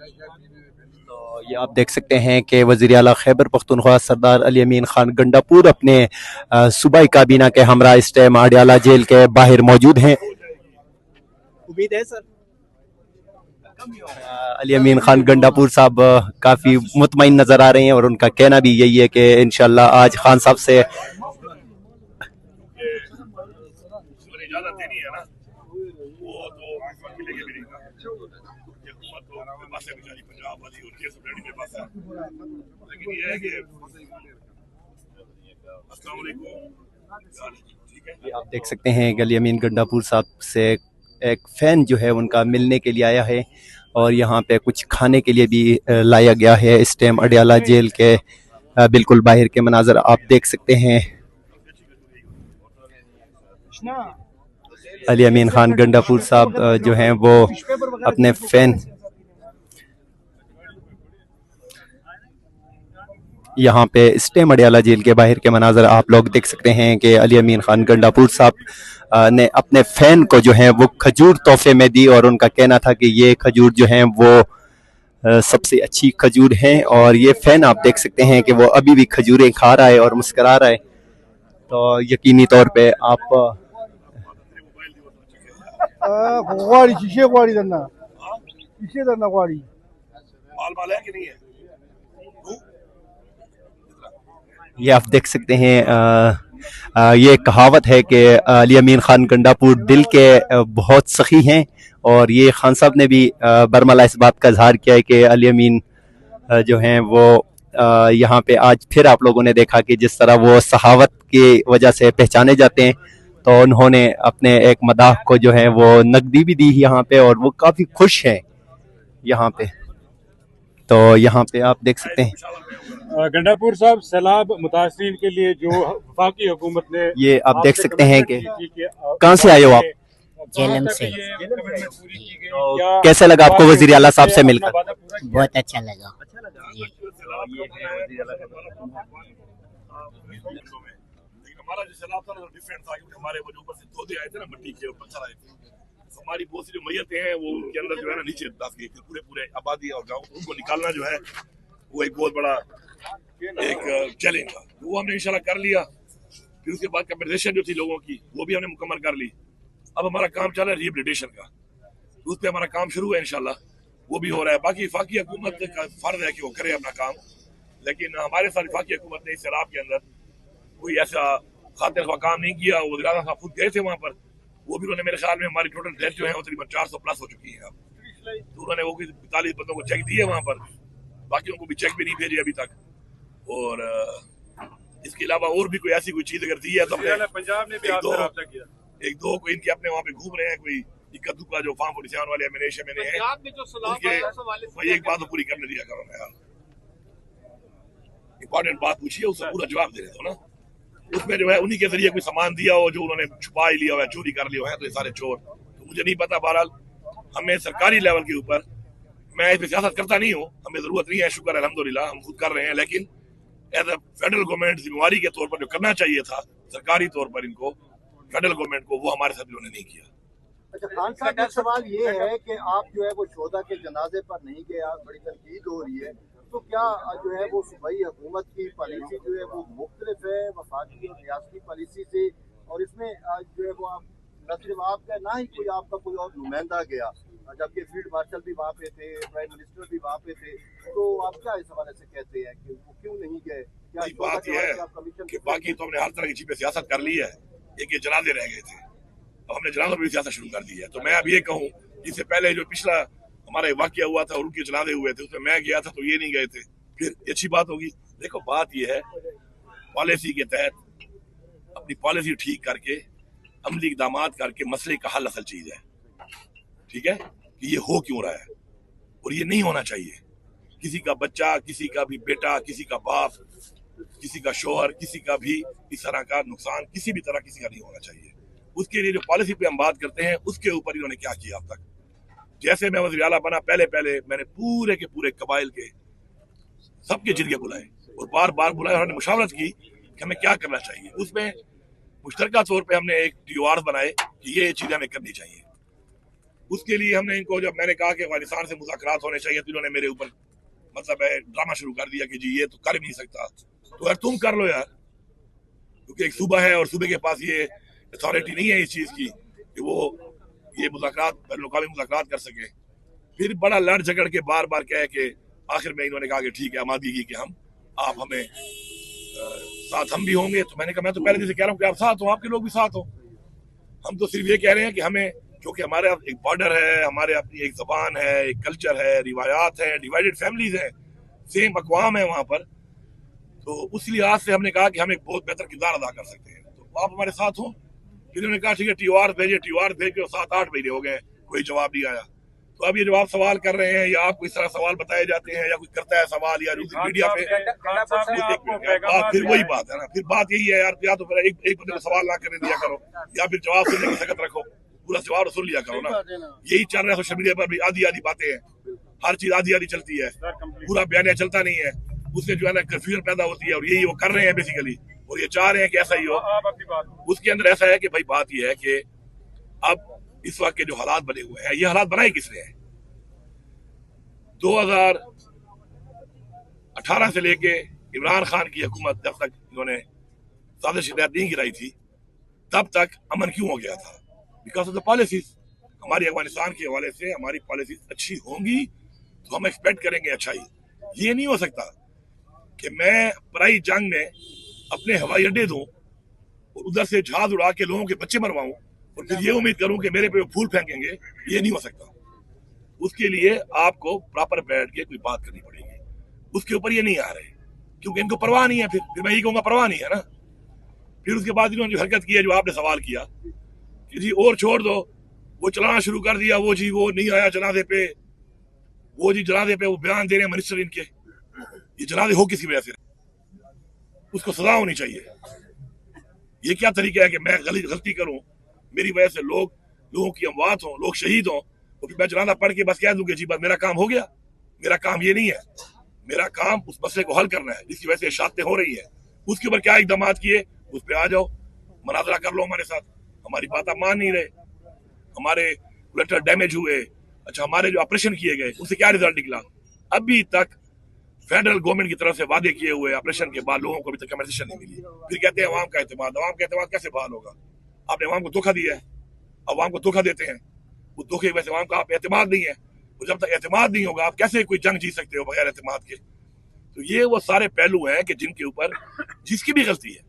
تو یہ آپ دیکھ سکتے ہیں کہ وزیر اعلیٰ خیبر پختونخوا سردار علی امین خان گنڈاپور اپنے صوبائی کابینہ کے ہمراہ اس ٹائم اڈیالہ جیل کے باہر موجود ہیں. امید ہے سر علی امین خان گنڈاپور صاحب کافی مطمئن نظر آ رہے ہیں اور ان کا کہنا بھی یہی ہے کہ انشاءاللہ آج خان صاحب سے آپ دیکھ سکتے ہیں کہ علی امین گنڈاپور صاحب سے ایک فین جو ہے ان کا ملنے کے لیے آیا ہے اور یہاں پہ کچھ کھانے کے لیے بھی لایا گیا ہے. اس ٹائم اڈیالہ جیل کے بالکل باہر کے مناظر آپ دیکھ سکتے ہیں. علی امین خان گنڈاپور صاحب جو ہیں وہ اپنے فین یہاں پہ اس ٹائم اڈیالہ جیل کے باہر کے مناظر آپ لوگ دیکھ سکتے ہیں کہ علی امین خان گنڈاپور صاحب نے اپنے فین کو جو ہے وہ کھجور تحفے میں دی اور ان کا کہنا تھا کہ یہ کھجور جو ہیں وہ سب سے اچھی کھجور ہیں اور یہ فین آپ دیکھ سکتے ہیں کہ وہ ابھی بھی کھجوریں کھا رہا ہے اور مسکرا رہا ہے. تو یقینی طور پہ آپ یہ آپ دیکھ سکتے ہیں یہ کہاوت ہے کہ علی امین خان گنڈاپور دل کے بہت سخی ہیں اور یہ خان صاحب نے بھی برملا اس بات کا اظہار کیا ہے کہ علی امین جو ہیں وہ یہاں پہ آج پھر آپ لوگوں نے دیکھا کہ جس طرح وہ سخاوت کی وجہ سے پہچانے جاتے ہیں تو انہوں نے اپنے ایک مداح کو جو ہے وہ نقدی بھی دی یہاں پہ اور وہ کافی خوش ہیں یہاں پہ. تو یہاں پہ آپ دیکھ سکتے ہیں گنڈاپور صاحب سیلاب متاثرین کے لیے جو وفاقی حکومت نے یہ آپ دیکھ سکتے ہیں کہ کہاں سے آئے ہو آپ؟ جیلم سے. کیسے لگا آپ کو وزیر اعلیٰ صاحب سے مل کر؟ بہت اچھا لگا. ہمارا جو سیلاب تھا ڈفرینٹ تھا کیونکہ ہمارے وہ جو اوپر سے دھودے آئے تھے نا مٹی کے پتھر آئے تھے ہماری بہت سی جو میتیں ہیں وہ ان کے اندر جو ہے نا نیچے دس گئی تھی پورے آبادی اور گاؤں ان کو نکالنا جو ہے وہ ایک بہت بڑا ایک چیلنج تھا. وہ ہم نے انشاءاللہ کر لیا. پھر اس کے بعد کمپنسیشن جو تھی لوگوں کی وہ بھی ہم نے مکمل کر لی. اب ہمارا کام چل رہا ہے ریہیبلیٹیشن کا. اس پہ ہمارا کام شروع ہے انشاءاللہ وہ بھی ہو رہا ہے. باقی وفاقی حکومت کا فرض ہے کہ وہ کرے اپنا کام لیکن ہمارے ساتھ وفاقی حکومت نے اس سیلاب کے اندر کوئی ایسا خاطر خواہ کام نہیں کیا. وزیر اعلیٰ صاحب خود گئے تھے وہاں پر وہ بھی انہوں نے میرے خیال میں ہماری ٹوٹل ڈیتھ جو ہے وہ تقریباً 400 پلس ہو چکی ہے اب. تو انہوں نے وہ 45 بندوں کو چیک دیے وہاں پر باقیوں کو بھی چیک بھی نہیں بھیجے ابھی تک. اور اس کے علاوہ اور بھی کوئی ایسی کوئی چیز اگر دی ہے تو پنجاب نے بھی آپ سے رابطہ کیا. ایک دو کوئی ان کے اپنے وہاں پہ گھوم رہے ہیں کوئی اکدو کا جو فارم 47 والے ہیں ایک بات تو پوری کرنے دیا کرو نا یار. امپورٹنٹ بات پوچھی ہے اس کا پورا جواب دے رہے ہو نا. اس میں جو ہے انہی کے ذریعے کوئی سامان دیا ہو جو انہوں نے چھپا ہی لیا ہوا ہے چوری کر لیا ہے تو یہ سارے چور تو مجھے نہیں پتا. بہرحال ہمیں سرکاری لیول کے اوپر میں اس پہ سیاست کرتا نہیں ہوں ہمیں ضرورت نہیں ہے. شکر الحمدللہ ہم خود کر رہے ہیں لیکن ایز اے فیڈرل گورنمنٹ ذمہ داری کے طور پر جو کرنا چاہیے تھا سرکاری طور پر ان کو فیڈرل گورنمنٹ کو وہ ہمارے ساتھ انہوں نے نہیں کیا. اچھا خان صاحب کا سوال یہ ہے کہ آپ جو ہے وہ شہدا کے جنازے پر نہیں گئے بڑی تنقید ہو رہی ہے تو کیا جو ہے وہ صوبائی حکومت کی پالیسی جو ہے وہ مختلف ہے وفاقی اور ریاستی پالیسی سے اور اس میں جو ہے وہ آپ نہ صرف آپ کا نہ ہی کوئی آپ کا کوئی اور نمائندہ گیا جبکہ فیلڈ مارشل بھی وہاں پہ تھے پرائم منسٹر بھی وہاں پہ تھے تو آپ کیا اس حوالے سے کہتے ہیں کہ وہ کیوں نہیں گئے؟ بات یہ ہے کہ باقی تو ہم نے ہر طرح کی چیز پہ سیاست کر لی ہے. ایک یہ جنازے رہ گئے تھے اب ہم نے جنازوں پہ بھی سیاست شروع کر دی ہے. تو میں اب یہ کہوں جس سے پہلے جو پچھلا ہمارا واقعہ ہوا تھا اور ان کے جنازے ہوئے تھے اس میں میں گیا تھا تو یہ نہیں گئے تھے پھر اچھی بات ہوگی. دیکھو بات یہ ہے پالیسی کے تحت اپنی پالیسی ٹھیک کر کے عملی اقدامات کر کے مسئلے کا حل اصل چیز ہے. ٹھیک ہے کہ یہ ہو کیوں رہا ہے اور یہ نہیں ہونا چاہیے. کسی کا بچہ کسی کا بھی بیٹا کسی کا باپ کسی کا شوہر کسی کا بھی اس طرح کا نقصان کسی بھی طرح کسی کا نہیں ہونا چاہیے. اس کے لیے جو پالیسی پہ ہم بات کرتے ہیں اس کے اوپر انہوں نے کیا کیا اب تک. جیسے میں وزیر اعلیٰ بنا پہلے میں نے پورے کے پورے قبائل کے سب کے جرگے بلائے اور بار بار بلائے اور ہم نے مشاورت کی کہ ہمیں کیا کرنا چاہیے. اس میں مشترکہ طور پہ ہم نے ایک ٹی او آر بنائے کہ یہ چیزیں ہمیں کرنی چاہیے. उसके लिए हमने इनको, जब मैंने कहा कि अफगानिस्तान से मुज़ाकरात होने चाहिए, तो इन्होंने मेरे ऊपर मतलब है ड्रामा शुरू कर दिया कि जी ये तो कर ही नहीं सकता। तो यार तुम कर लो यार, क्योंकि एक सूबा है और सूबे के पास ये अथॉरिटी नहीं है इस चीज़ की कि वो ये मुज़ाकरात बैनुल-अक़वामी मुज़ाकरात कर सके। फिर बड़ा लड़ झगड़ के बार बार कह के आखिर में इन्होंने कहा कि ठीक है, आमादगी की कि हम आप हमें साथ हम भी होंगे। तो मैंने कहा मैं तो पहले से कह रहा हूँ कि आप साथ हो, आपके लोग भी साथ हो। हम तो सिर्फ ये कह रहे हैं कि हमें, क्योंकि हमारे एक बॉर्डर है, हमारे अपनी एक ज़बान है, एक कल्चर है, रिवायात है, डिवाइडेड फैमिलीज हैं, सेम अक़वाम है वहाँ पर, तो उस लिहाज से हमने कहा कि हम एक बहुत बेहतर किरदार अदा कर सकते हैं, तो आप हमारे साथ हो। फिर उन्होंने कहा ठीक है TOR भेजे, TOR भेज के 7-8 महीने हो गए, कोई जवाब नहीं आया। तो अब ये जवाब सवाल कर रहे हैं या आपको इस तरह सवाल बताए जाते हैं या कोई करता है सवाल या मीडिया पे, फिर वही बात है ना, फिर बात यही है यार, या तो फिर एक बंदे को सवाल ना करने दिया करो या फिर जवाब सुनने की सकत रखो, पूरा जवाब सुन लिया करो ना। यही चल रहा है सोशल मीडिया पर भी, आधी आधी बातें हैं, हर चीज आधी आधी चलती है, पूरा बयान चलता नहीं है, उससे जो है ना कंफ्यूजन पैदा होती है, और यही वो कर रहे हैं बेसिकली, और ये चाह रहे हैं कि ऐसा ही हो। उसके अंदर ऐसा है कि भाई बात ये है कि अब इस वक्त के जो हालात बने हुए हैं, ये हालात बनाए किसने हैं? 2018 से लेके इमरान खान की हुकूमत जब तक इन्होंने साजिश हिदायत नहीं गिराई थी, तब तक अमन क्यों हो गया था? Because of the policies. हमारी अफगानिस्तान के हवाले से हमारी पॉलिसीज अच्छी होंगी तो हम एक्सपेक्ट करेंगे अच्छाई। ये नहीं हो सकता कि मैं पराई जंग में अपने हवाई अड्डे दूं और उधर से जहाज उड़ा के लोगों के बच्चे मरवाऊं और फिर ये उम्मीद करूं कि मेरे पे फूल फेंकेंगे। ये नहीं हो सकता। उसके लिए आपको प्रॉपर बैठ के कोई बात करनी पड़ेगी। उसके ऊपर ये नहीं आ रहे क्योंकि इनको परवाह नहीं है। फिर मैं ये कहूंगा परवाह नहीं है ना। फिर उसके बाद इन्होंने जो हरकत की है, जो आपने सवाल किया कि जी और छोड़ दो, वो चलाना शुरू कर दिया, वो जी वो नहीं आया जनाजे पे, वो जी जनाजे पे वो बयान दे रहे हैं मिनिस्टर इनके। ये जनाजे हो किसी वजह से, उसको सजा होनी चाहिए। ये क्या तरीका है कि मैं गलती करूं, मेरी वजह से लोगों की अमवात हो, लोग शहीद हो, तो फिर मैं जनाजा पढ़ के बस कह दूंगा जी बस मेरा काम हो गया। मेरा काम ये नहीं है। मेरा काम उस मसले को हल करना है जिसकी वजह से शातें हो रही है। उसके ऊपर क्या इकदाम किए, उस पर आ जाओ, मुनाजरा कर लो हमारे साथ। हमारी बात आप मान नहीं रहे। हमारे कोलेक्टर डैमेज हुए, अच्छा हमारे जो ऑपरेशन किए गए उससे क्या रिजल्ट निकला? अभी तक फेडरल गवर्नमेंट की तरफ से वादे किए हुए ऑपरेशन के बाद लोगों को अभी तक कंपनसेशन नहीं मिली। फिर कहते हैं अवाम का एतमाद। अवाम का एतमाद कैसे बहाल होगा? आपने अवाम को धोखा दिया है, अवाम को धोखा देते हैं, उस धोखे की वजह से अवाम का आप एतमाद नहीं है। तो जब तक एतमाद नहीं होगा आप कैसे कोई जंग जीत सकते हो बगैर एतमाद के? तो ये वो सारे पहलू हैं कि जिनके ऊपर जिसकी भी गलती है,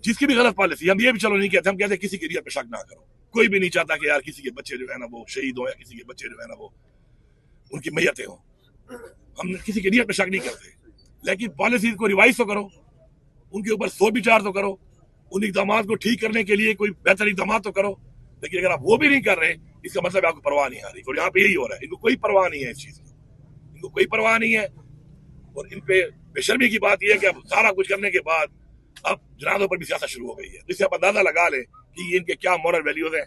जिसकी भी गलत पॉलिसी, हम ये भी चलो नहीं कहते, हम कहते किसी की नीयत पे शक ना करो। कोई भी नहीं चाहता कि यार किसी के बच्चे जो है ना वो शहीद हो या किसी के बच्चे जो है ना वो उनकी मैयतें हो। हम किसी की नीयत पे शक नहीं करते, लेकिन पॉलिसीज को रिवाइज तो करो, उनके ऊपर सोच विचार तो करो, उन इकदाम को ठीक करने के लिए कोई बेहतर इकदाम तो करो। लेकिन अगर आप वो भी नहीं कर रहे, इसका मतलब आपको परवाह नहीं आ रही। और यहाँ पे यही हो रहा है, इनको कोई परवाह नहीं है इस चीज की, इनको कोई परवाह नहीं है। और इन पे बेशर्मी की बात यह है कि अब सारा कुछ करने के बाद अब जनाजों पर भी सियासत शुरू हो गई है, जिससे आप अंदाजा लगा ले कि ये इनके क्या मॉरल वैल्यूज हैं,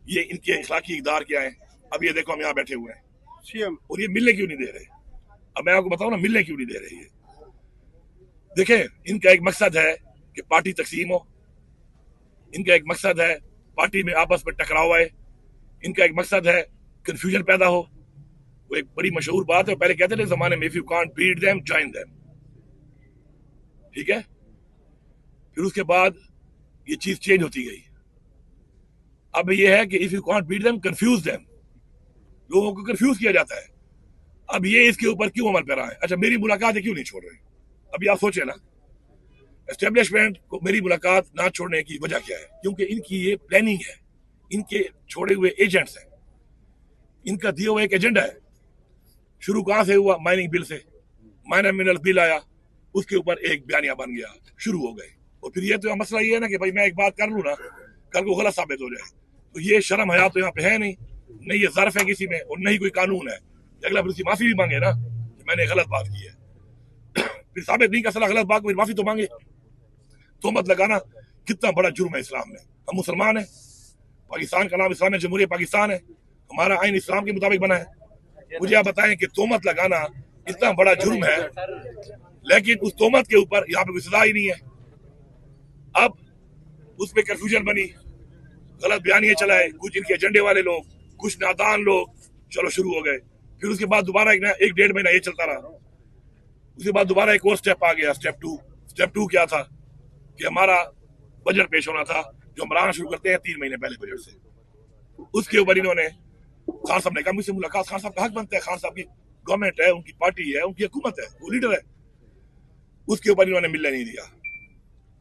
ये इनके इखलाकी इक़दार क्या है। अब ये देखो हम यहाँ बैठे हुए हैं और ये मिलने क्यों नहीं दे रहे। अब मैं आपको बताऊं ना मिलने क्यों नहीं दे रहे। ये देखें, इनका एक मकसद है कि पार्टी तकसीम हो, इनका एक मकसद है पार्टी में आपस में टकराव आए, इनका एक मकसद है कंफ्यूजन पैदा हो। वो एक बड़ी मशहूर बात है, पहले कहते थे जमाने में, if you can't beat them join them. ठीक है, फिर उसके बाद ये चीज चेंज होती गई। अब ये है कि if you can't beat them confuse them, लोगों को कंफ्यूज किया जाता है। अब ये इसके ऊपर क्यों अमल पैरा है? अच्छा मेरी मुलाकात क्यों नहीं छोड़ रहे? अभी आप सोचे ना, एस्टेब्लिशमेंट को मेरी मुलाकात ना छोड़ने की वजह क्या है? क्योंकि इनकी ये प्लानिंग है, इनके छोड़े हुए एजेंट्स हैं, इनका दिया हुआ एक एजेंडा है। शुरू कहां से हुआ? माइनिंग बिल से। माइनर मिनरल बिल आया, उसके ऊपर एक बयानिया बन गया, शुरू हो गए। और फिर ये तो मसला ये है ना कि भाई मैं एक बात कर लूं ना, कल को गलत साबित हो जाए। तो ये शर्म हया तो यहाँ पे है नहीं, नहीं ये ज़र्फ है किसी में और नहीं कोई कानून है। अगला फिर उसकी माफी भी मांगे ना कि मैंने गलत बात की है, फिर साबित नहीं कर सकता गलत बात को, फिर माफी तो मांगे। तो मत लगाना कितना बड़ा जुर्म है इस्लाम में। हम मुसलमान हैं, पाकिस्तान का नाम इस्लामी जमहूरियत पाकिस्तान है, हमारा आइन इस्लाम के मुताबिक बना है। मुझे आप बताएं कि तोहमत लगाना इतना बड़ा जुर्म है, लेकिन उस तोहमत के ऊपर यहाँ पे कोई सजा ही नहीं है। अब उस पर कंफ्यूजन बनी, गलत बयानियां चलाए कुछ इनके एजेंडे वाले लोग, कुछ नादान लोग चलो शुरू हो गए, फिर उसके बाद दोबारा एक डेढ़ महीना ये चलता रहा, उसके बाद दोबारा एक और स्टेप आ गया, स्टेप टू क्या था कि हमारा बजट पेश होना था, जो हम बनाना शुरू करते हैं 3 महीने पहले बजट से। उसके ऊपर इन्होंने, खान साहब ने कहा मुझसे मुलाकात, खान साहब का हक बनता है, खान साहब की गवर्नमेंट है, उनकी पार्टी है, उनकी हुकूमत है, वो लीडर है। उसके ऊपर इन्होंने मिलने नहीं दिया।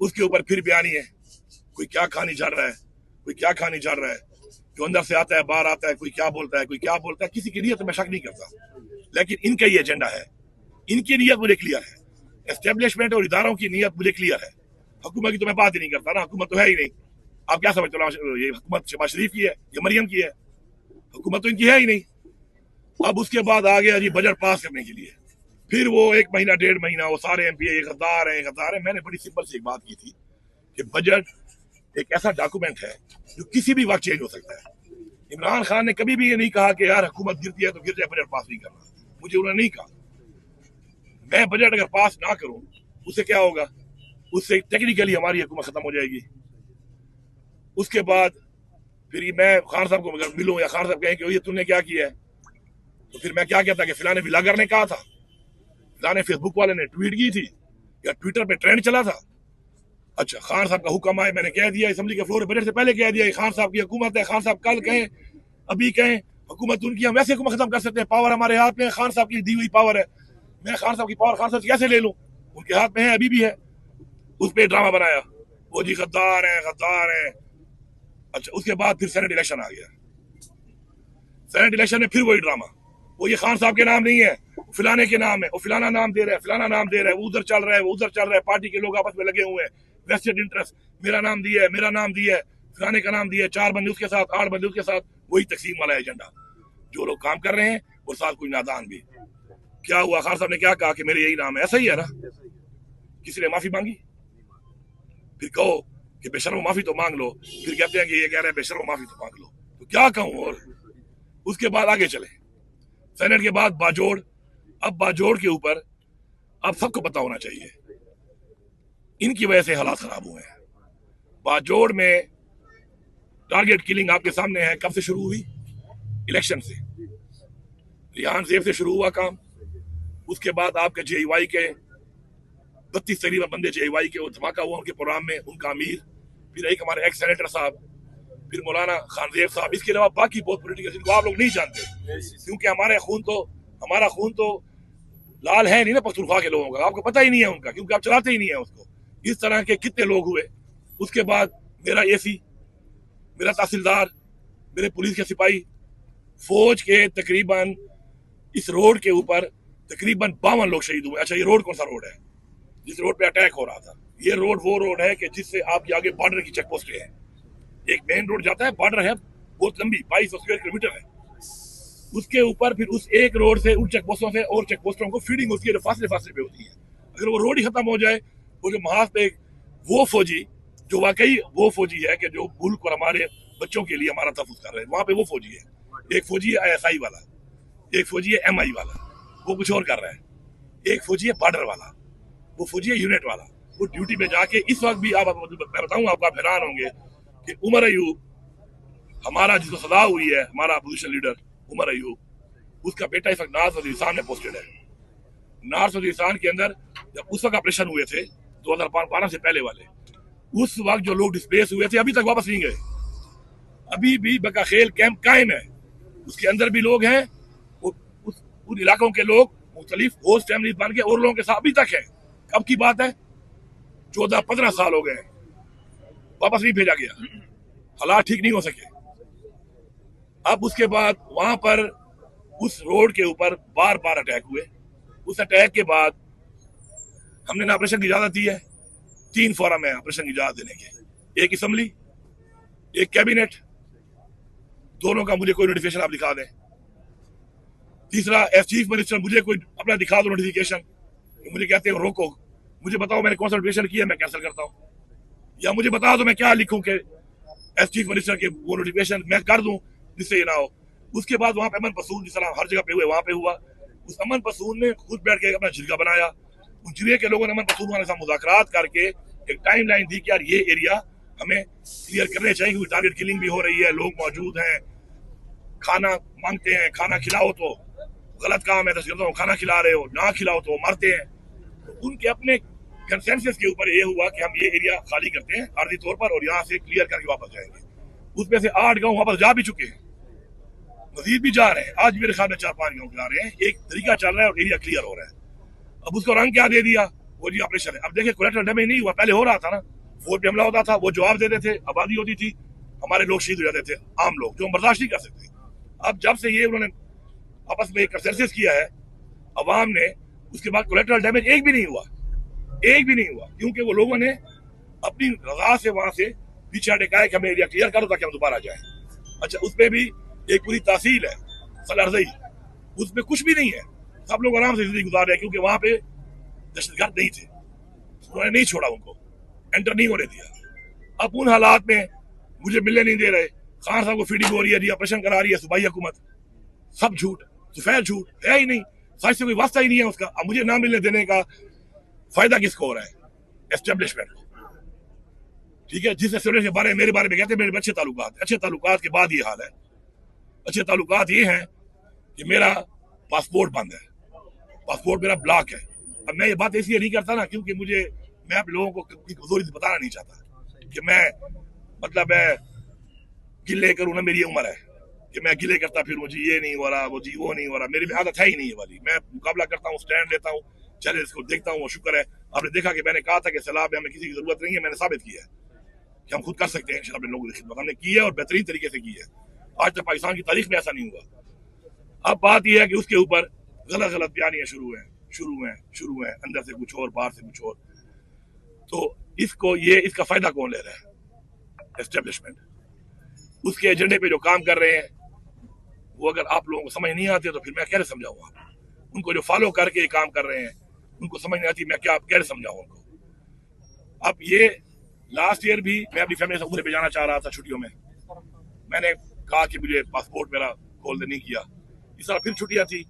उसके ऊपर फिर बयानी है, कोई क्या कहानी चल रहा है, कोई क्या कहानी चल रहा है, जो अंदर से आता है बाहर आता है, कोई क्या बोलता है, कोई क्या बोलता है, किसी की नीयत में शक नहीं करता, लेकिन इनका ये एजेंडा है, इनकी नीयत मुझे क्लियर है, एस्टेब्लिशमेंट और इदारों की नीयत मुझे क्लियर है। हुकूमत की तो मैं बात ही नहीं करता ना, हुकूमत तो है ही नहीं। आप क्या समझते हो, ये हुकूमत शहबाज शरीफ की है या मरियम की है? हुकूमत तो इनकी है ही नहीं। अब उसके बाद आ गया जी बजट पास करने के लिए, फिर वो 1 महीना 1.5 महीना वो सारे एमपी गद्दार हैं। मैंने बड़ी सिंपल सी एक बात की थी कि बजट एक ऐसा डॉक्यूमेंट है जो किसी भी वक्त चेंज हो सकता है। इमरान खान ने कभी भी ये नहीं कहा कि यार हुकूमत गिरती है तो गिर जाए, बजट पास नहीं करना, मुझे उन्होंने नहीं कहा। मैं बजट अगर पास ना करूं उससे क्या होगा, उससे टेक्निकली हमारी हुकूमत खत्म हो जाएगी। उसके बाद फिर मैं खान साहब को अगर मिलूं या खान साहब कहें कि ये तूने क्या किया है, तो फिर मैं क्या कहता कि फिलाने व्लॉगर ने कहा था, फिलाने फेसबुक वाले ने ट्वीट की थी या ट्विटर पे ट्रेंड चला था। अच्छा, खान साहब का हुक्म आए, मैंने कह दिया असेंबली के फ्लोर बजट से पहले कह दिया खान साहब की हुकूमत है, खान साहब कल कहें अभी कहें हुकूमत उनकी, हम वैसे हुकूमत खत्म कर सकते हैं, पावर हमारे हाथ में, खान साहब की दी हुई पावर है। मैं खान साहब की पावर खान साहब से कैसे ले लूं, उनके हाथ में है, अभी भी है। उस पर ड्रामा बनाया, वो जी गद्दार है। अच्छा, उसके बाद फिर सेनेट इलेक्शन आ गया, सेनेट इलेक्शन में फिर वही ड्रामा, वो ये खान साहब के नाम नहीं है, फिलाने के नाम है, वो फिलाना नाम दे रहा है, फिलाना नाम दे रहा है, वो उधर चल रहा है, वो उधर चल रहा है, पार्टी के लोग आपस में लगे हुए हैं, वेस्टेड इंटरेस्ट, मेरा नाम दिया है, फिलाने का नाम दिया है, 4 बंदे उसके साथ, 8 बंदे उसके साथ, वही तकसीम वाला एजेंडा। जो लोग काम कर रहे हैं और साथ कोई नादान भी। क्या हुआ, खान साहब ने क्या कहा कि मेरे यही नाम है, ऐसा ही है ना, किसी ने माफी मांगी, फिर कहो कि बेशर्म माफी तो मांग लो, फिर कहते हैं कि ये कह रहे हैं बेशर्म माफी तो मांग लो, तो क्या कहूं। और उसके बाद आगे चले, सेनेट के बाद बाजोड़। अब बाजोड़ के ऊपर अब सबको पता होना चाहिए, इनकी वजह से हालात खराब हुए हैं। बाजोड़ में टारगेट किलिंग आपके सामने है, कब से शुरू हुई, इलेक्शन से, रिहान ज़ेब से शुरू हुआ काम। उसके बाद आपके जेवाई के 32 तकरीबन बंदे जेवाई के, वो धमाका हुआ उनके प्रोग्राम में, उनका अमीर, फिर एक हमारे एक्स सेनेटर साहब, फिर मौलाना खानजेब साहब, इसके अलावा बाकी बहुत पॉलिटिकल जिनको आप लोग नहीं जानते, क्योंकि हमारा खून तो लाल है नहीं ना पख्तूनख्वा के लोगों का, आपको पता ही नहीं है उनका, क्योंकि आप चलाते ही नहीं है उसको। इस तरह के कितने लोग हुए। उसके बाद मेरा एसी, मेरा तहसीलदार, मेरे पुलिस के सिपाही, फौज के तकरीबन इस रोड के ऊपर तकरीबन 52 लोग शहीद हुए। अच्छा, ये रोड कौन सा रोड है जिस रोड पे अटैक हो रहा था? ये रोड वो रोड है कि जिससे आपके आगे बॉर्डर की चेक पोस्टें हैं। एक मेन रोड जाता है, बॉर्डर है, बहुत लंबी 2200 स्क्वायर किलोमीटर है। उसके ऊपर फिर उस एक रोड से उन चेक पोस्टों से और चेक पोस्टों को फीडिंग होती है, फासले पे होती है। अगर वो रोड ही खत्म हो जाए, वो जो महाज पे वो फौजी जो वाकई वो फौजी है कि जो मुल्क और हमारे बच्चों के लिए हमारा तहफ़्फ़ुज़ कर रहे हैं, वहां पे वो फौजी है। एक फौजी है ISI वाला, एक फौजी है MI वाला, वो कुछ और कर रहा है। एक फौजी है बॉर्डर वाला, वो फौजी है यूनिट वाला। वो ड्यूटी पे जाके इस वक्त भी आप, मैं बताऊं आपको, आप हैरान होंगे कि उमर अयूब, हमारा जिसको सजा हुई है, हमारा अपोजिशन लीडर उमर अयूब, उसका बेटा इस वक्त नार्थ वजीरिस्तान में पोस्टेड है। नार्थ वजीरिस्तान के अंदर जब उस वक्त ऑपरेशन हुए थे 2012 से पहले वाले, उस वक्त जो लोग डिस्प्लेस हुए थे अभी तक वापस नहीं गए, अभी भी बकाखेल कैंप कायम है, उसके अंदर भी लोग हैं। उन इलाकों के लोग मुख्तलिफ होस्ट फैमिली बन के और लोगों के साथ अभी तक है। कब की बात है, 14-15 साल हो गए, वापस नहीं भेजा गया, हालात ठीक नहीं हो सके। अब उसके बाद वहां पर उस रोड के ऊपर बार बार अटैक हुए। उस अटैक के बाद हमने ना ऑपरेशन की इजाजत दी है, 3 फोरम है ऑपरेशन की इजाजत देने के, एक असेंबली, एक कैबिनेट, दोनों का मुझे कोई नोटिफिकेशन आप दिखा दें। तीसरा, एज चीफ मिनिस्टर मुझे कोई अपना दिखा दो नोटिफिकेशन, मुझे कहते हैं रोको, मुझे बताओ मैंने कौन सा नोटिफिकेशन किया, मैं कैंसिल करता हूँ, या मुझे बता दो मैं क्या लिखूं कि एज चीफ मिनिस्टर के वो नोटिफिकेशन मैं कर दूं जिससे ये ना हो। उसके बाद वहां पे अमन पसून जिस तरह हर जगह पे हुए वहां पे हुआ। उस अमन पसून ने खुद बैठ के अपना जिरगा बनाया, उन जिरगे के लोगों ने अमन पसून वाले साथ मुज़ाकरात करके एक टाइम लाइन दी कि यार ये एरिया हमें क्लियर करने चाहिए क्योंकि टारगेट किलिंग भी हो रही है, लोग मौजूद हैं। खाना मांगते हैं, खाना खिलाओ तो गलत काम है, दहशतगर्दों को खाना खिला रहे हो, ना खिलाओ तो वो मरते हैं। तो उनके अपने कंसेंसस के ऊपर ये हुआ कि हम ये एरिया खाली करते हैं आर्जी तौर पर और यहाँ से क्लियर करके वापस जाएंगे। उसमें से 8 गांव वापस जा भी चुके हैं, मजीद भी जा रहे हैं। आज मेरे ख्याल में 4-5 गांव जा रहे हैं। एक तरीका चल रहा है और एरिया क्लियर हो रहा है। अब उसको रंग क्या दे दिया, वो जी ऑपरेशन है। अब देखिए कोलेटरल डैमेज नहीं हुआ, पहले हो रहा था ना, फोर्ट पे हमला होता था, वो जवाब देते थे, आबादी होती थी, हमारे लोग शहीद हो जाते थे, आम लोग जो बर्दाश्त नहीं कर सकते। अब जब से ये उन्होंने आपस में कंसेंसस किया है अवाम ने, उसके बाद कोलेटरल डैमेज एक भी नहीं हुआ, एक भी नहीं हुआ, क्योंकि वो लोगों ने अपनी रजा से वहां से पीछे हटाया कि हमें एरिया क्लियर करो ताकि हम दोबारा जाए। अच्छा, उसमें भी एक पूरी तहसील है सलारजई, उसमें कुछ भी नहीं है, सब लोग आराम से जिंदगी गुजार रहे हैं, क्योंकि वहां पे दहशतगर्द नहीं थे, उन्होंने नहीं छोड़ा, उनको एंटर नहीं होने दिया। अब उन हालात में मुझे मिलने नहीं दे रहे, खान साहब को फीडिंग हो रही है, ऑपरेशन करा रही है सूबाई हुकूमत, सब झूठ, सफेद झूठ है ही नहीं, सच से कोई वास्ता ही नहीं है उसका। अब मुझे ना मिलने देने का फायदा किसको हो रहा है? एस्टेब्लिशमेंट को। ठीक है, जिस एस्टेब्लिशमेंट के बारे में मेरे बारे में कहते हैं मेरे अच्छे ताल्लुकात, अच्छे ताल्लुकात के बाद ये हाल है। अच्छे ताल्लुकात ये हैं कि मेरा पासपोर्ट बंद है, पासपोर्ट मेरा ब्लॉक है। अब मैं ये बात इसलिए नहीं करता ना, क्योंकि मैं आप लोगों को कमजोरी से बताना नहीं चाहता कि मैं मतलब गिले करूँ ना, मेरी उम्र है कि मैं गिले करता फिर मुझे ये नहीं हो रहा, वो नहीं हो रहा, मेरी आदत है ही नहीं वाली। मैं मुकाबला करता हूँ, स्टैंड लेता हूँ, चले इसको देखता हूँ, वो शुक्र है। आपने देखा कि मैंने कहा था कि सलाह में हमें किसी की जरूरत नहीं है, मैंने साबित किया है कि हम खुद कर सकते हैं इंशाअल्लाह। लोगों की खिदमत हमने की है और बेहतरीन तरीके से की है, आज तक पाकिस्तान की तारीख में ऐसा नहीं हुआ। अब बात यह है कि उसके ऊपर गलत गलत बयानियां शुरू हैं, अंदर से कुछ और, बाहर से कुछ और। तो इसका फायदा कौन ले रहा है? एस्टेब्लिशमेंट। उसके एजेंडे पे जो काम कर रहे हैं वो अगर आप लोगों को समझ नहीं आते तो फिर मैं कैसे समझाऊंगा? उनको जो फॉलो करके ये काम कर रहे हैं उनको समझ नहीं आती, मैं कैसे समझाऊं उनको? अब ये लास्ट ईयर भी मैं अपनी फैमिली से उम्र पे जाना चाह रहा था छुट्टियों में, मैंने कहा कि मुझे पासपोर्ट मेरा खोल दे, नहीं किया। इस साल फिर छुट्टियां थी,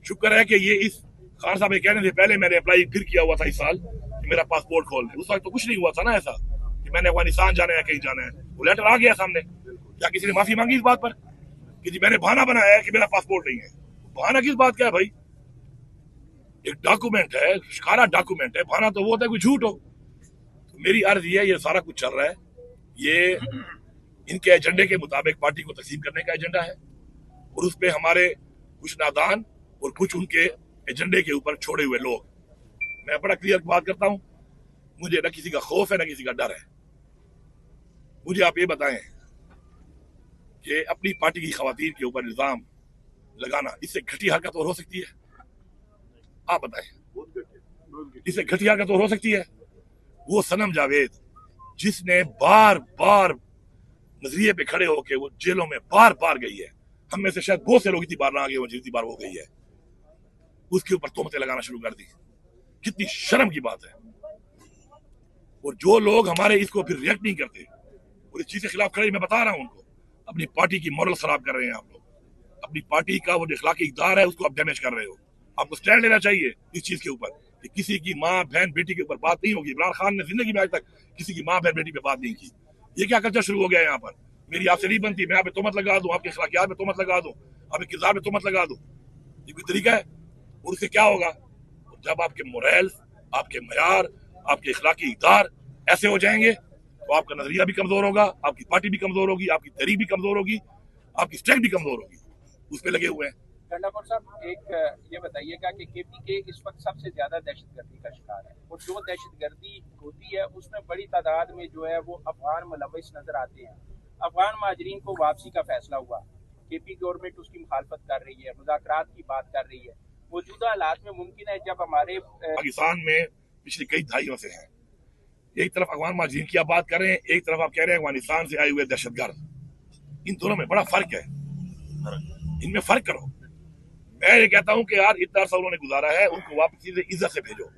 शुक्र है कि ये इस खान साहब के कहने से पहले मैंने अप्लाई फिर किया हुआ था इस साल कि मेरा पासपोर्ट खोल दे। उस वक्त तो कुछ नहीं हुआ था ना ऐसा कि मैंने अफगानिस्तान जाना है, कहीं जाना है, वो लेटर आ गया सामने। क्या किसी ने माफी मांगी इस बात पर कि जी मैंने बहाना बनाया है कि मेरा पासपोर्ट नहीं है? बहाना किस बात का है भाई? एक डॉक्यूमेंट है, शिकारा डॉक्यूमेंट है, बहाना तो वो होता है कोई झूठ हो। तो मेरी अर्ज ये है, ये सारा कुछ चल रहा है, ये इनके एजेंडे के मुताबिक पार्टी को तकसीम करने का एजेंडा है, और उस पर हमारे कुछ नादान और कुछ उनके एजेंडे के ऊपर छोड़े हुए लोग। मैं बड़ा क्लियर बात करता हूं, मुझे न किसी का खौफ है न किसी का डर है। मुझे आप ये बताएं कि अपनी पार्टी की खवातीन के ऊपर इल्जाम लगाना, इससे घटिया हरकत और हो सकती है? आप बताएं, इससे घटिया हरकत और हो सकती है? वो सनम जावेद जिसने बार बार नजरिए पे खड़े होके वो जेलों में बार बार गई है, हम में से शायद बहुत से लोग इतनी बार ना आ गए, वो जितनी बार वो गई है, उसके ऊपर तोहमतें लगाना शुरू कर दी। कितनी शर्म की बात है। और जो लोग हमारे इसको फिर रिएक्ट नहीं करते और इस चीज के खिलाफ खड़े, मैं बता रहा हूं उनको, अपनी पार्टी की मॉरल खराब कर रहे हैं आप लोग। अपनी पार्टी का वो जो इखलाकी इक़्तिदार है उसको आप डैमेज कर रहे हो। आपको स्टैंड लेना चाहिए इस चीज के ऊपर कि किसी की माँ बहन बेटी के ऊपर बात नहीं होगी। इमरान खान ने जिंदगी में आज तक किसी की माँ बहन बेटी पे बात नहीं की। ये क्या कल्चर शुरू हो गया है यहाँ पर? मेरी आपसे नहीं बनती, मैं आप पे तोहमत लगा दूं, आपके इखलाकियात में तोहमत लगा दूं, आपके किरदार में तोहमत लगा दूं, ये कोई तरीका है? और उससे क्या होगा? जब आपके मोरल, आपके मयार, आपके इखलाकी इक़्तिदार ऐसे हो जाएंगे तो आपका नजरिया भी कमजोर होगा, आपकी पार्टी भी कमजोर होगी, आपकी तहरीक भी कमजोर होगी, आपकी स्ट्रेंथ भी कमजोर होगी। उस पर लगे हुए हैं। गंडापुर साहब, एक ये बताइएगा कि केपीके इस वक्त सबसे ज्यादा दहशतगर्दी का शिकार है, और जो दहशतगर्दी होती है उसमें बड़ी तादाद में जो है वो अफगान मुलविस नजर आते हैं। अफगान महाजरीन को वापसी का फैसला हुआ, केपी गवर्नमेंट उसकी मुखालफत कर रही है, मुज़ाकरात की बात कर रही है। मौजूदा हालात में मुमकिन है जब हमारे पाकिस्तान में पिछले कई दहाइयों से हैं, एक तरफ अफगान महाजरीन की आप बात कर रहे हैं, एक तरफ आप कह रहे हैं अफगानिस्तान से आए हुए दहशतगर्द। इन दोनों में बड़ा फर्क है, इनमें फर्क करो। मैं ये कहता हूं कि यार इतना अर्सा उन्होंने गुजारा है, उनको वापस इज्जत से भेजो,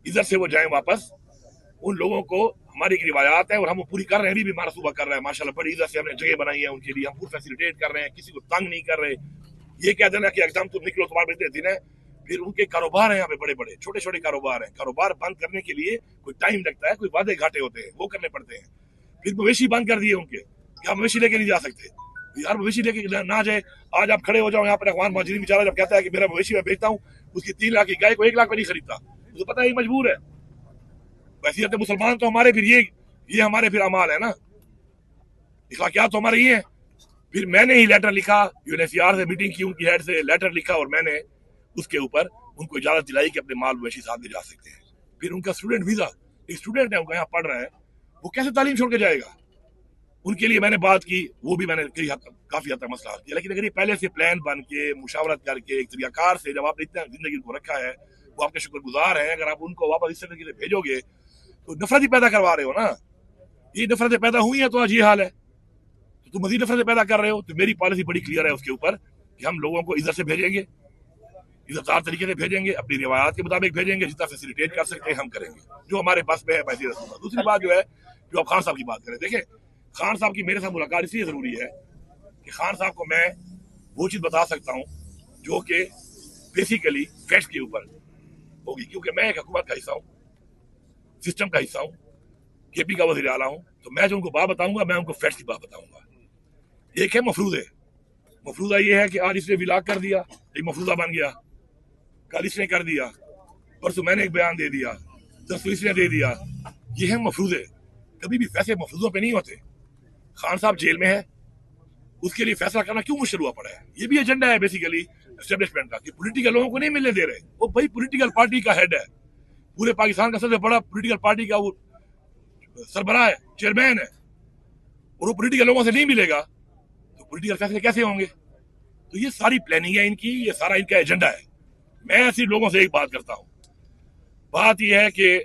इज्जत से वो जाएं वापस। उन लोगों को हमारी एक रिवायात है और हम वो पूरी कर रहे हैं, भी हमारा सूबा कर रहा है माशाल्लाह, बड़ी इज्जत से हमने जगह बनाई है उनके लिए, हम पूरी फैसिलिटेट कर रहे हैं, किसी को तंग नहीं कर रहे। ये कह देना कि एग्जाम तुम निकलो तुम्हारे बेटे दिन है, फिर उनके कारोबार है यहाँ पे बड़े बड़े छोटे छोटे कारोबार हैं। कारोबार बंद करने के लिए कोई टाइम लगता है, कोई वादे घाटे होते हैं, वो करने पड़ते हैं। फिर मवेशी बंद कर दिए उनके, क्या मवेशी लेके नहीं जा सकते? यार मवेशी लेके ना जाए। आज आप खड़े हो जाओ यहाँ पर, अखबार महाजरीन बेचारा जब कहता है कि मेरा मवेशी मैं बेचता हूँ, उसकी 3 लाख की गाय को 1 लाख में नहीं खरीदता, तो पता है मजबूर है। वैसे मुसलमान तो हमारे फिर ये हमारे फिर अमाल है ना, इखलाकियात तो हमारे ही है। फिर मैंने ही लेटर लिखा, यूएनएचसीआर से मीटिंग की, उनकी हेड से लेटर लिखा और मैंने उसके ऊपर उनको इजाजत दिलाई कि अपने माल मवेशी साथ ले जा सकते हैं। फिर उनका स्टूडेंट वीजा, एक स्टूडेंट है उनका यहाँ पढ़ रहा है, वो कैसे तालीम छोड़ के जाएगा? उनके लिए मैंने बात की, वो भी मैंने काफी हद तक मसला हल किया। लेकिन अगर ये पहले से प्लान बन के मुशावरत करके एक तरीकाकार से, जब आपने इतना जिंदगी को रखा है, वो आपके शुक्रगुजार हैं, अगर आप उनको वापस इस तरीके से भेजोगे तो नफरत ही पैदा करवा रहे हो ना। ये नफरतें पैदा हुई है तो आज ये हाल है, तो तुम मजीद नफरतें पैदा कर रहे हो। तो मेरी पॉलिसी बड़ी क्लियर है उसके ऊपर कि हम लोगों को इज्जत से भेजेंगे, इज्जतदार तरीके से भेजेंगे, अपनी रिवायात के मुताबिक भेजेंगे, जितना फैसिलिटेट कर सकते हैं हम करेंगे, जो हमारे पास में है पैसे रसूंगा। दूसरी बात जो है, जो आप खान साहब की बात करें, देखें खान साहब की मेरे साथ मुलाकात इसलिए जरूरी है कि खान साहब को मैं वो चीज बता सकता हूँ जो कि बेसिकली फैक्ट्स के ऊपर होगी, क्योंकि मैं एक हुकूमत का हिस्सा हूँ, सिस्टम का हिस्सा हूँ, केपी का वज़ीर आला हूँ। तो मैं जो उनको बात बताऊंगा, मैं उनको फैक्ट्स की बात बताऊंगा। एक है मफरूज़े, मफरूज़ा ये है कि आज इसने विलाक कर दिया, एक मफरूज़ा बन गया, कल इसने कर दिया, परसों मैंने एक बयान दे दिया, परसों इसने दे दिया। ये है मफरूज़े। कभी भी फैसले मफरूज़ों पे नहीं होते। खान साहब जेल में है, उसके लिए फैसला करना क्यों मुश्किल हुआ पड़ा है? ये भी एजेंडा है बेसिकली एस्टेब्लिशमेंट का कि पॉलिटिकल लोगों को नहीं मिलने दे रहे। वो भाई पॉलिटिकल पार्टी का हेड है, पूरे पाकिस्तान का सबसे बड़ा पॉलिटिकल पार्टी का वो सरबराह है, चेयरमैन है, और वो पॉलिटिकल लोगों से नहीं मिलेगा तो पॉलिटिकल फैसले कैसे होंगे? तो ये सारी प्लानिंग है इनकी, ये सारा इनका एजेंडा है। मैं सिर्फ लोगों से एक बात करता हूँ, बात यह है कि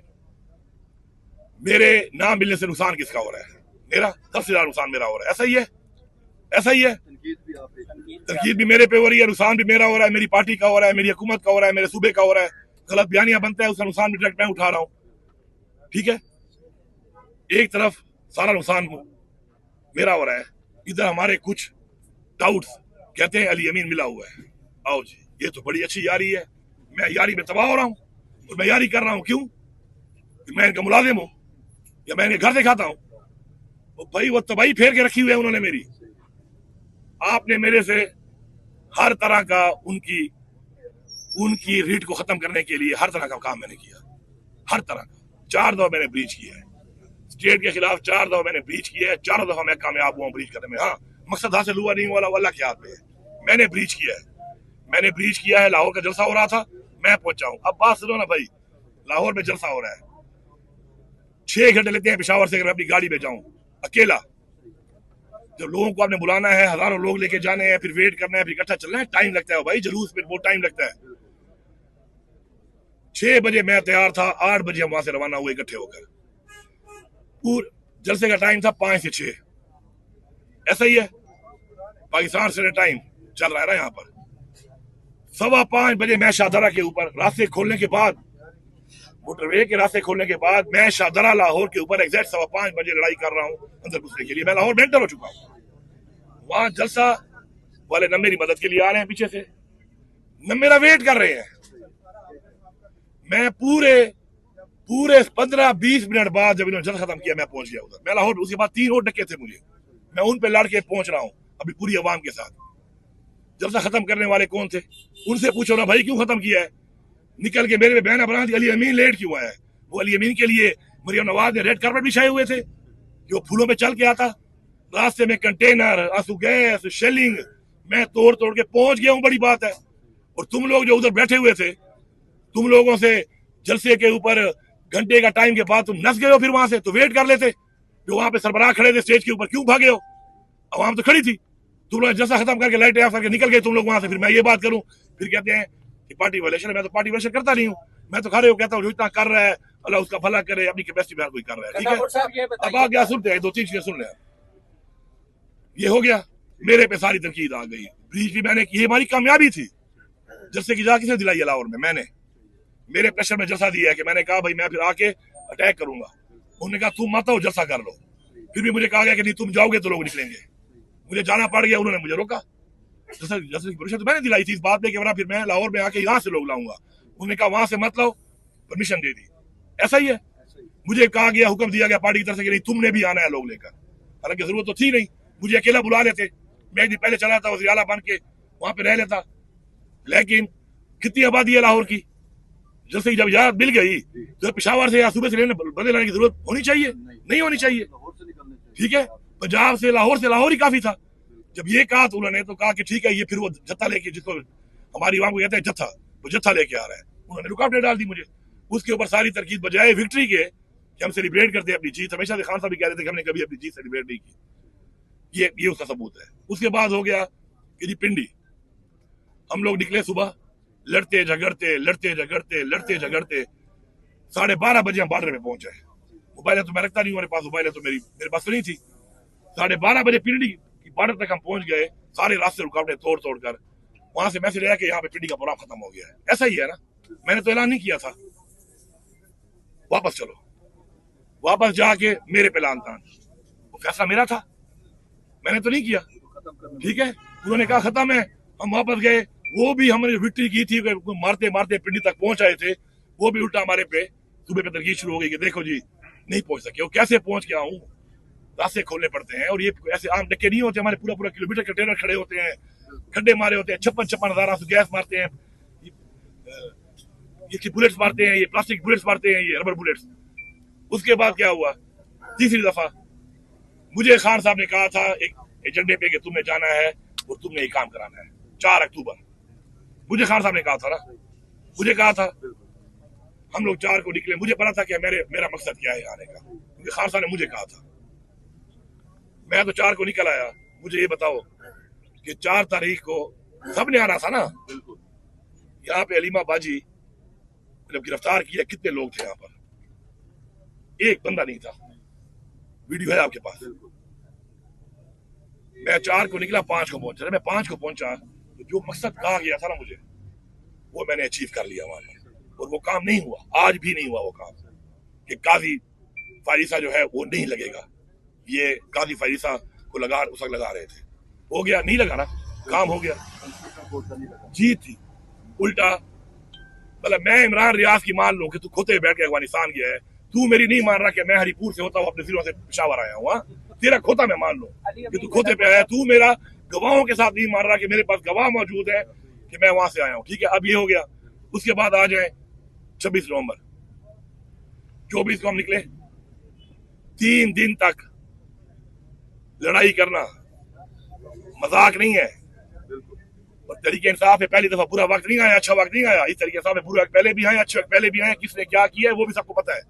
मेरे ना मिलने से नुकसान किसका हो रहा है? मेरा सबसे ज्यादा नुकसान मेरा हो रहा है। ऐसा ही है, ऐसा ही है। तनकीद भी मेरे पे हो रही है, नुकसान भी मेरा हो रहा है, मेरी पार्टी का हो रहा है, मेरी हुकूमत का हो रहा है, मेरे सूबे का हो रहा है। गलत बयानियां बनता है, उसका नुकसान भी डायरेक्ट मैं उठा रहा हूँ। ठीक है, एक तरफ सारा नुकसान मेरा हो रहा है, इधर हमारे कुछ डाउट्स कहते हैं अली अमीन मिला हुआ है। आओ जी, ये तो बड़ी अच्छी यारी है, मैं यारी में तबाह हो रहा हूँ और मैं यारी कर रहा हूँ क्यों? मैं इनका मुलाजिम हूँ या मैं इनके घर से खाता हूँ? तो भाई वो तबाही फेर के रखी हुई है उन्होंने मेरी। आपने मेरे से हर तरह का उनकी रीट को खत्म करने के लिए हर तरह का काम मैंने किया, हर तरह का। 4 दफा मैंने ब्रीच किया है, स्टेट के खिलाफ 4 दफा मैंने ब्रीच किया है, 4 दफा मैं कामयाब हुआ ब्रीच करने में। हाँ, मकसद हासिल हुआ नहीं हुआ अल्लाह के हाथ में है। मैंने ब्रीच किया है, मैंने ब्रीच किया है। लाहौर का जलसा हो रहा था, मैं पहुंचा हूं। अब बात सुनो ना भाई, लाहौर में जलसा हो रहा है, 6 घंटे लगते हैं पेशावर से अगर अपनी गाड़ी में जाऊं अकेला। जब लोगों को आपने बुलाना है, हजारों लोग लेके जाने हैं, फिर वेट करना है, फिर इकट्ठा चलना है, टाइम लगता है भाई। जुलूस में बहुत टाइम लगता है। 6 बजे मैं तैयार था, 8 बजे हम वहां से रवाना हुए इकट्ठे होकर। पूरे जलसे का टाइम था 5 से 6। ऐसा ही है, पाकिस्तान से टाइम चल रहा है ना यहाँ पर। 5:15 बजे मैं शाहदरा के ऊपर रास्ते खोलने के बाद, मोटरवे के रास्ते खोलने के बाद मैं शाहदरा लाहौर के ऊपर एग्जैक्ट 5:15 बजे लड़ाई कर रहा हूँ अंदर घुसने के लिए। मैं लाहौर में एंटर हो चुका हूँ। वहां जलसा वाले न मेरी मदद के लिए आ रहे हैं पीछे से, न मेरा वेट कर रहे हैं। मैं पूरे 15-20 मिनट बाद जब इन्होंने जलसा खत्म किया, मैं पहुंच गया उधर। मैं लाहौर, उसके बाद 3 और डके थे मुझे, मैं उन पे लड़ के पहुंच रहा हूँ अभी पूरी अवाम के साथ। जलसा खत्म करने वाले कौन थे? उनसे पूछो ना भाई, क्यों खत्म किया है? निकल के मेरे बयान बना दी, अली अमीन लेट क्यों आया है? वो अली अमीन के लिए मरियम नवाज ने रेड कार्पेट बिछाए हुए थे, जो फूलों पे चल के आता। रास्ते में कंटेनर, आंसू गैस, शेलिंग, मैं तोड़ तोड़ के पहुंच गया हूँ, बड़ी बात है। और तुम लोग जो उधर बैठे हुए थे, तुम लोगों से जलसे के ऊपर घंटे का टाइम के बाद तुम नस गए हो, फिर वहां से तो वेट कर लेते। जो वहां पे सरबराह खड़े थे स्टेज के ऊपर, क्यों भागे हो? अवाम तो खड़ी थी, तुम लोग जलसा खत्म करके लाइट ऑफ करके निकल गए तुम लोग वहां से। फिर मैं ये बात करूं, फिर कहते हैं कि पार्टी वायलेशन है। मैं तो पार्टी वायलेशन करता नहीं हूँ, मैं तो खड़े हो कहता हूँ जो इतना कर रहा है अल्लाह उसका भला करे, अपनी कैपेसिटी में कोई कर रहा है। ठीक है, अब आ गया, सुनते हैं 2-3 चीजें सुन लें। ये हो गया, मेरे पे सारी तनकीद आ गई। ब्रीच भी मैंने की, हमारी कामयाबी थी। जलसे की जा किसने दिलाई है लाहौर में? मैंने, मेरे प्रेशर में जलसा दिया है कि मैंने कहा भाई मैं फिर आके अटैक करूंगा। उन्होंने कहा तुम मत आओ, जलसा कर लो। फिर भी मुझे कहा गया कि नहीं तुम जाओगे तो लोग निकलेंगे। मुझे जाना पड़ गया, उन्होंने मुझे रोका। जलसे की परमिशन तो मैंने दिलाई थी इस बात पे कि वरना फिर मैं लाहौर में आके यहाँ से लोग लाऊंगा। उन्होंने कहा वहां से मत लाओ, परमिशन दे दी। ऐसा ही है, मुझे कहा गया, हुक्म दिया गया पार्टी की तरफ से कि नहीं तुमने भी आना है लोग लेकर। हालांकि जरूरत तो थी नहीं, मुझे अकेला बुला लेते, मैं एक दिन पहले चला था वज़ीर आला बन के, वहां पे रह लेता। लेकिन कितनी आबादी है लाहौर की, जैसे ही जब इजाजत मिल गई तो पेशावर से या सूबे से लेने बदले लाने की जरूरत होनी चाहिए? नहीं होनी चाहिए। ठीक है, पंजाब से लाहौर ही काफी था। जब ये कहा तो उन्होंने तो कहा कि ठीक है, ये फिर वो जत्था लेके, जिसको हमारी आवाम को कहते हैं जत्था, वो जत्था लेके आ रहा है, उन्होंने रुकावटें डाल दी मुझे। उसके ऊपर सारी तरकीब बजाय विक्ट्री के कि हम सेलिब्रेट करते हैं अपनी जीत, हमेशा से खान साहब भी कह रहे थे कि हमने कभी अपनी जीत सेलिब्रेट नहीं की। ये उसका सबूत है। उसके बाद हो गया कि जी पिंडी, हम लोग निकले सुबह, लड़ते झगड़ते 12:30 बजे हम बॉर्डर पे पहुंचे। मोबाइल तो मैं रखता नहीं हूँ, मेरे पास मोबाइल है तो मेरे पास तो नहीं थी। 12:30 बजे पिंडी की बॉर्डर तक हम पहुंच गए, सारे रास्ते रुकावटें तोड़ कर। वहां से मैसेज आया कि यहाँ पे पिंडी का प्रोग्राम खत्म हो गया है। ऐसा ही है ना, मैंने तो ऐलान नहीं किया था, वापस चलो। वापस जाके मेरे पे लान तान, वो फैसला मेरा था, मैंने तो नहीं किया। ठीक है, उन्होंने कहा खत्म है, हम वापस गए। वो भी हमने विक्ट्री की थी, मारते मारते पिंडी तक पहुंच आए थे, वो भी उल्टा हमारे पे सुबह पे तरकीब शुरू हो गई कि देखो जी नहीं पहुंच सके। वो कैसे पहुंच के आऊं, रास्ते खोलने पड़ते हैं। और ये ऐसे आम डक्के नहीं होते, हमारे पूरा किलोमीटर के ट्रेलर खड़े होते हैं, खड्डे मारे होते हैं, 56,000 से गैस मारते हैं, ये बुलेट्स मारते हैं, ये प्लास्टिक बुलेट्स मारते हैं, ये रबर बुलेट्स। उसके बाद क्या हुआ, तीसरी दफा मुझे खान साहब ने कहा था एक एजेंडे पे कि तुम्हें जाना है और तुमने ये काम कराना है 4 अक्टूबर। मुझे खान साहब ने कहा था ना, मुझे कहा था, हम लोग 4 को निकले। मुझे पता था कि मेरा मकसद क्या है आने का, क्योंकि खान साहब ने मुझे कहा था। मैं तो 4 को निकल आया। मुझे ये बताओ कि 4 तारीख को सबने आना था ना। यहाँ पे अलीमा बाजी जब गिरफ्तार किया, कितने लोग थे यहाँ पर? एक बंदा नहीं था। वीडियो है आपके पास। मैं 4 को निकला, 5 को पहुंचा। मैं 5 को पहुंचा तो जो मकसद कहा गया था ना मुझे, वो मैंने अचीव कर लिया वहां पर। और वो काम नहीं हुआ, आज भी नहीं हुआ वो काम कि काजी फारिसा जो है वो नहीं लगेगा। ये काजी फारिसा को उस वक्त लगा रहे थे, हो गया, नहीं लगा ना, काम हो गया, जीत थी। उल्टा मतलब मैं इमरान रियाज की मान लूं कि तू खोते बैठ के अफगानिस्तान गया है, तू मेरी नहीं मान रहा कि मैं हरीपुर से होता हूँ अपने जिलों से पेशावर आया हूँ। तेरा खोता मैं मान लूं कि तू खोते पे आया, तू मेरा गवाहों के साथ नहीं मान रहा कि मेरे पास गवाह मौजूद है कि मैं वहां से आया हूँ। ठीक है, अब ये हो गया। उसके बाद आ जाए 26 नवंबर, 24 को हम निकले। 3 दिन तक लड़ाई करना मजाक नहीं है, और तरीके इंसाफ है। पहली दफा बुरा वक्त नहीं आया, अच्छा वक्त नहीं आया। इस तरीके इंसाफ में बुरे वक्त पहले भी आए, अच्छे वक्त पहले भी आए। किसने क्या किया है वो भी सबको पता है,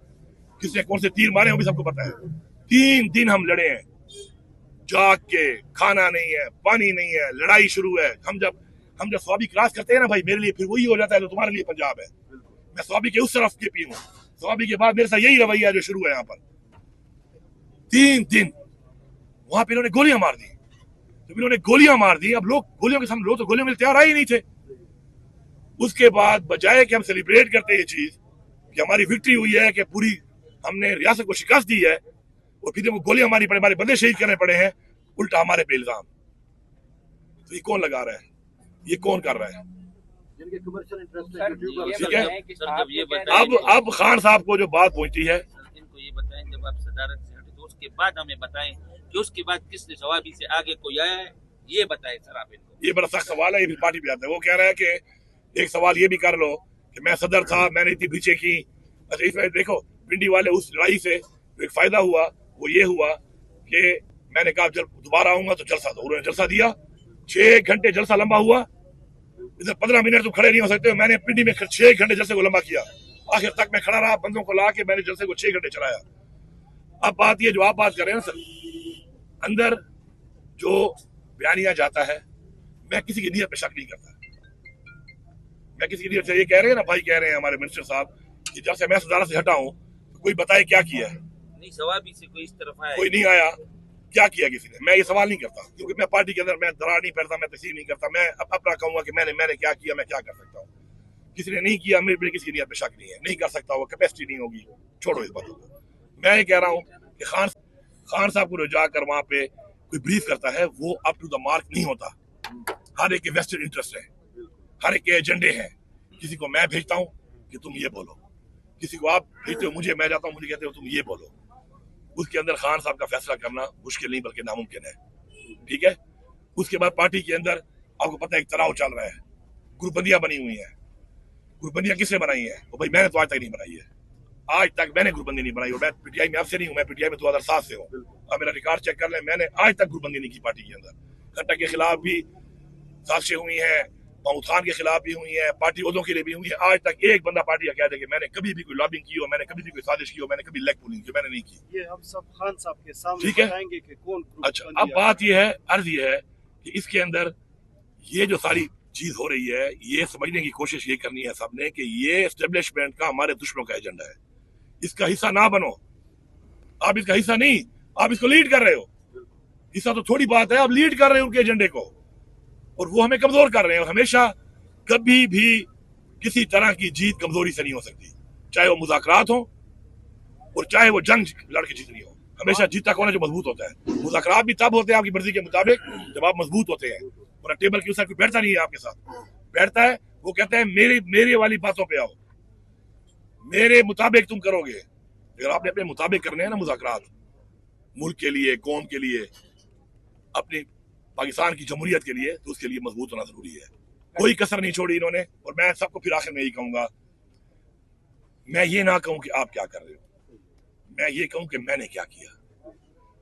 किसने कौन से तीर मारे वो भी सबको पता है। 3 दिन हम लड़े हैं जाग के, खाना नहीं है, पानी नहीं है, लड़ाई शुरू है। हम जब स्वाबी क्रॉस करते हैं ना भाई, मेरे लिए फिर वही हो जाता है जो तुम्हारे लिए पंजाब है। मैं स्वाबी के उस तरफ के पी हूँ, स्वाबी के बाद मेरे साथ यही रवैया जो शुरू है यहाँ पर। 3 दिन वहां पे इन्होंने गोलियां मार दी। जब इन्होंने गोलियां मार दी, अब लोग गोलियों के सामने, लोग तो गोलियों में तैयार आए ही नहीं थे। उसके बाद बजाय कि हम सेलिब्रेट करते ये चीज कि हमारी विक्ट्री हुई है, कि पूरी हमने रियासत को शिकस्त दी है, और फिर वो गोलियां मारी पड़े, हमारे बंदे शहीद करने पड़े हैं, उल्टा हमारे पे इल्जाम। तो ये कौन लगा रहा है, ये कौन कर रहा है? जिनके कमर्शियल इंटरेस्ट ठीक है, अब खान साहब को जो बात पहुंचती है, इनको ये बताएं, जब आप सदारत से हटे तो उसके बाद हमें बताएं कि उसके बाद किसने जवाबी से आगे कोई आया है, ये बताएं सर आप इनको। ये बड़ा सख्त सवाल है, ये भी पार्टी पे आता है। वो कह रहा है कि एक सवाल ये भी कर लो कि मैं सदर था, मैंने इतनी ब्रीचें की। अच्छा, इसमें देखो पिंडी वाले उस लड़ाई से एक फायदा हुआ, वो ये हुआ कि मैंने कहा जब दोबारा आऊंगा तो जलसा दो। उन्होंने जलसा दिया, 6 घंटे जलसा लंबा हुआ। इधर 15 मिनट तुम खड़े नहीं हो सकते हो। मैंने पिंडी में 6 घंटे जलसे को लंबा किया, आखिर तक मैं खड़ा रहा, बंदों को ला के मैंने जलसे को 6 घंटे चलाया। अब बात ये जो आप बात कर रहे हैं ना सर, अंदर जो बयानिया जाता है, मैं किसी की नीयत पे शक नहीं करता। मैं किसी की नीयत से, ये कह रहे हैं ना भाई, कह रहे हैं हमारे मिनिस्टर साहब कि जब से मैं सदारत से हटा हूं तो कोई बताए क्या किया है। नहीं, जवाबी से कोई इस तरफ आया, कोई नहीं आया, क्या किया किसी ने? मैं ये सवाल नहीं करता, क्योंकि मैं पार्टी के अंदर मैं दरार नहीं फैलता, मैं तस्लीम नहीं करता। मैं अपना कहूंगा कि मैंने क्या किया, मैं क्या कर सकता हूँ। किसी ने नहीं किया, मेरे किसी की नीयत पे शक नहीं है, नहीं कर सकता, वो कैपेसिटी नहीं होगी, छोड़ो इस बात को। मैं ये कह रहा हूँ कि खान साहब को जाकर वहां पे कोई ब्रीफ करता है, वो अप टू द मार्क नहीं होता। हर एक के वेस्टेड इंटरेस्ट है, हर एक के एजेंडे हैं। किसी को मैं भेजता हूँ कि तुम ये बोलो, किसी को आप भेजते हो मुझे, मैं जाता हूँ मुझे कहते हो तुम ये बोलो। उसके अंदर खान साहब का फैसला करना मुश्किल नहीं बल्कि नामुमकिन है। ठीक है, उसके बाद पार्टी के अंदर आपको पता है एक तनाव चल रहा है, ग्रुपबंदियां बनी हुई हैं। ग्रुपबंदियां किसने बनाई है? तो भाई मैंने तो आज तक नहीं बनाई है, आज तक मैंने ग्रुपबंदी नहीं बनाई। और मैं पीटीआई में आपसे नहीं हूँ, मैं पीटीआई में 2007 से हूँ। अब मेरा रिकॉर्ड चेक कर लें, मैंने आज तक ग्रुपबंदी नहीं की पार्टी के अंदर। खट्टर के खिलाफ भी साजिशें हुई हैं, महमूद खान के खिलाफ भी हुई हैं, पार्टी ओहदों के लिए भी हुई है। आज तक एक बंदा पार्टी का कह दे कि मैंने कभी भी कोई लॉबिंग की हो, मैंने कभी भी कोई साजिश की हो, मैंने कभी लेग पुलिंग की, मैंने नहीं की। ये हम सब खान साहब के सामने ठीक है। बताएंगे कि कौन अच्छा, अब बात ये है, अर्ज ये है कि इसके अंदर ये जो सारी चीज हो रही है, ये समझने की कोशिश ये करनी है सबने कि ये एस्टेब्लिशमेंट का हमारे दुश्मनों का एजेंडा है। इसका हिस्सा ना बनो, आप इसका हिस्सा नहीं, आप इसको लीड कर रहे हो। हिस्सा तो थोड़ी बात है, आप लीड कर रहे हो उनके एजेंडे को, और वो हमें कमजोर कर रहे हैं। हमेशा कभी भी किसी तरह की जीत कमजोरी से नहीं हो सकती, चाहे वो मुज़ाकरात हो और चाहे वो जंग लड़के जीतनी हो। हमेशा जीता कौन है? जो मजबूत होता है। मुज़ाकरात भी तब होते हैं आपकी मर्जी के मुताबिक जब आप मजबूत होते हैं, और टेबल के साथ कोई बैठता नहीं है आपके साथ। बैठता है वो कहता है मेरे वाली बातों पे आओ, मेरे मुताबिक तुम करोगे। अगर आपने अपने मुताबिक करने हैं ना मुज़ाकरात, मुल्क के लिए, कौम के लिए, अपनी पाकिस्तान की जमहूरियत के लिए, तो उसके लिए मजबूत होना जरूरी है। कोई कसर नहीं छोड़ी इन्होंने। और मैं सबको फिर आखिर में यही कहूंगा, मैं ये ना कहूं कि आप क्या कर रहे हो, मैं ये कहूं कि मैंने क्या किया।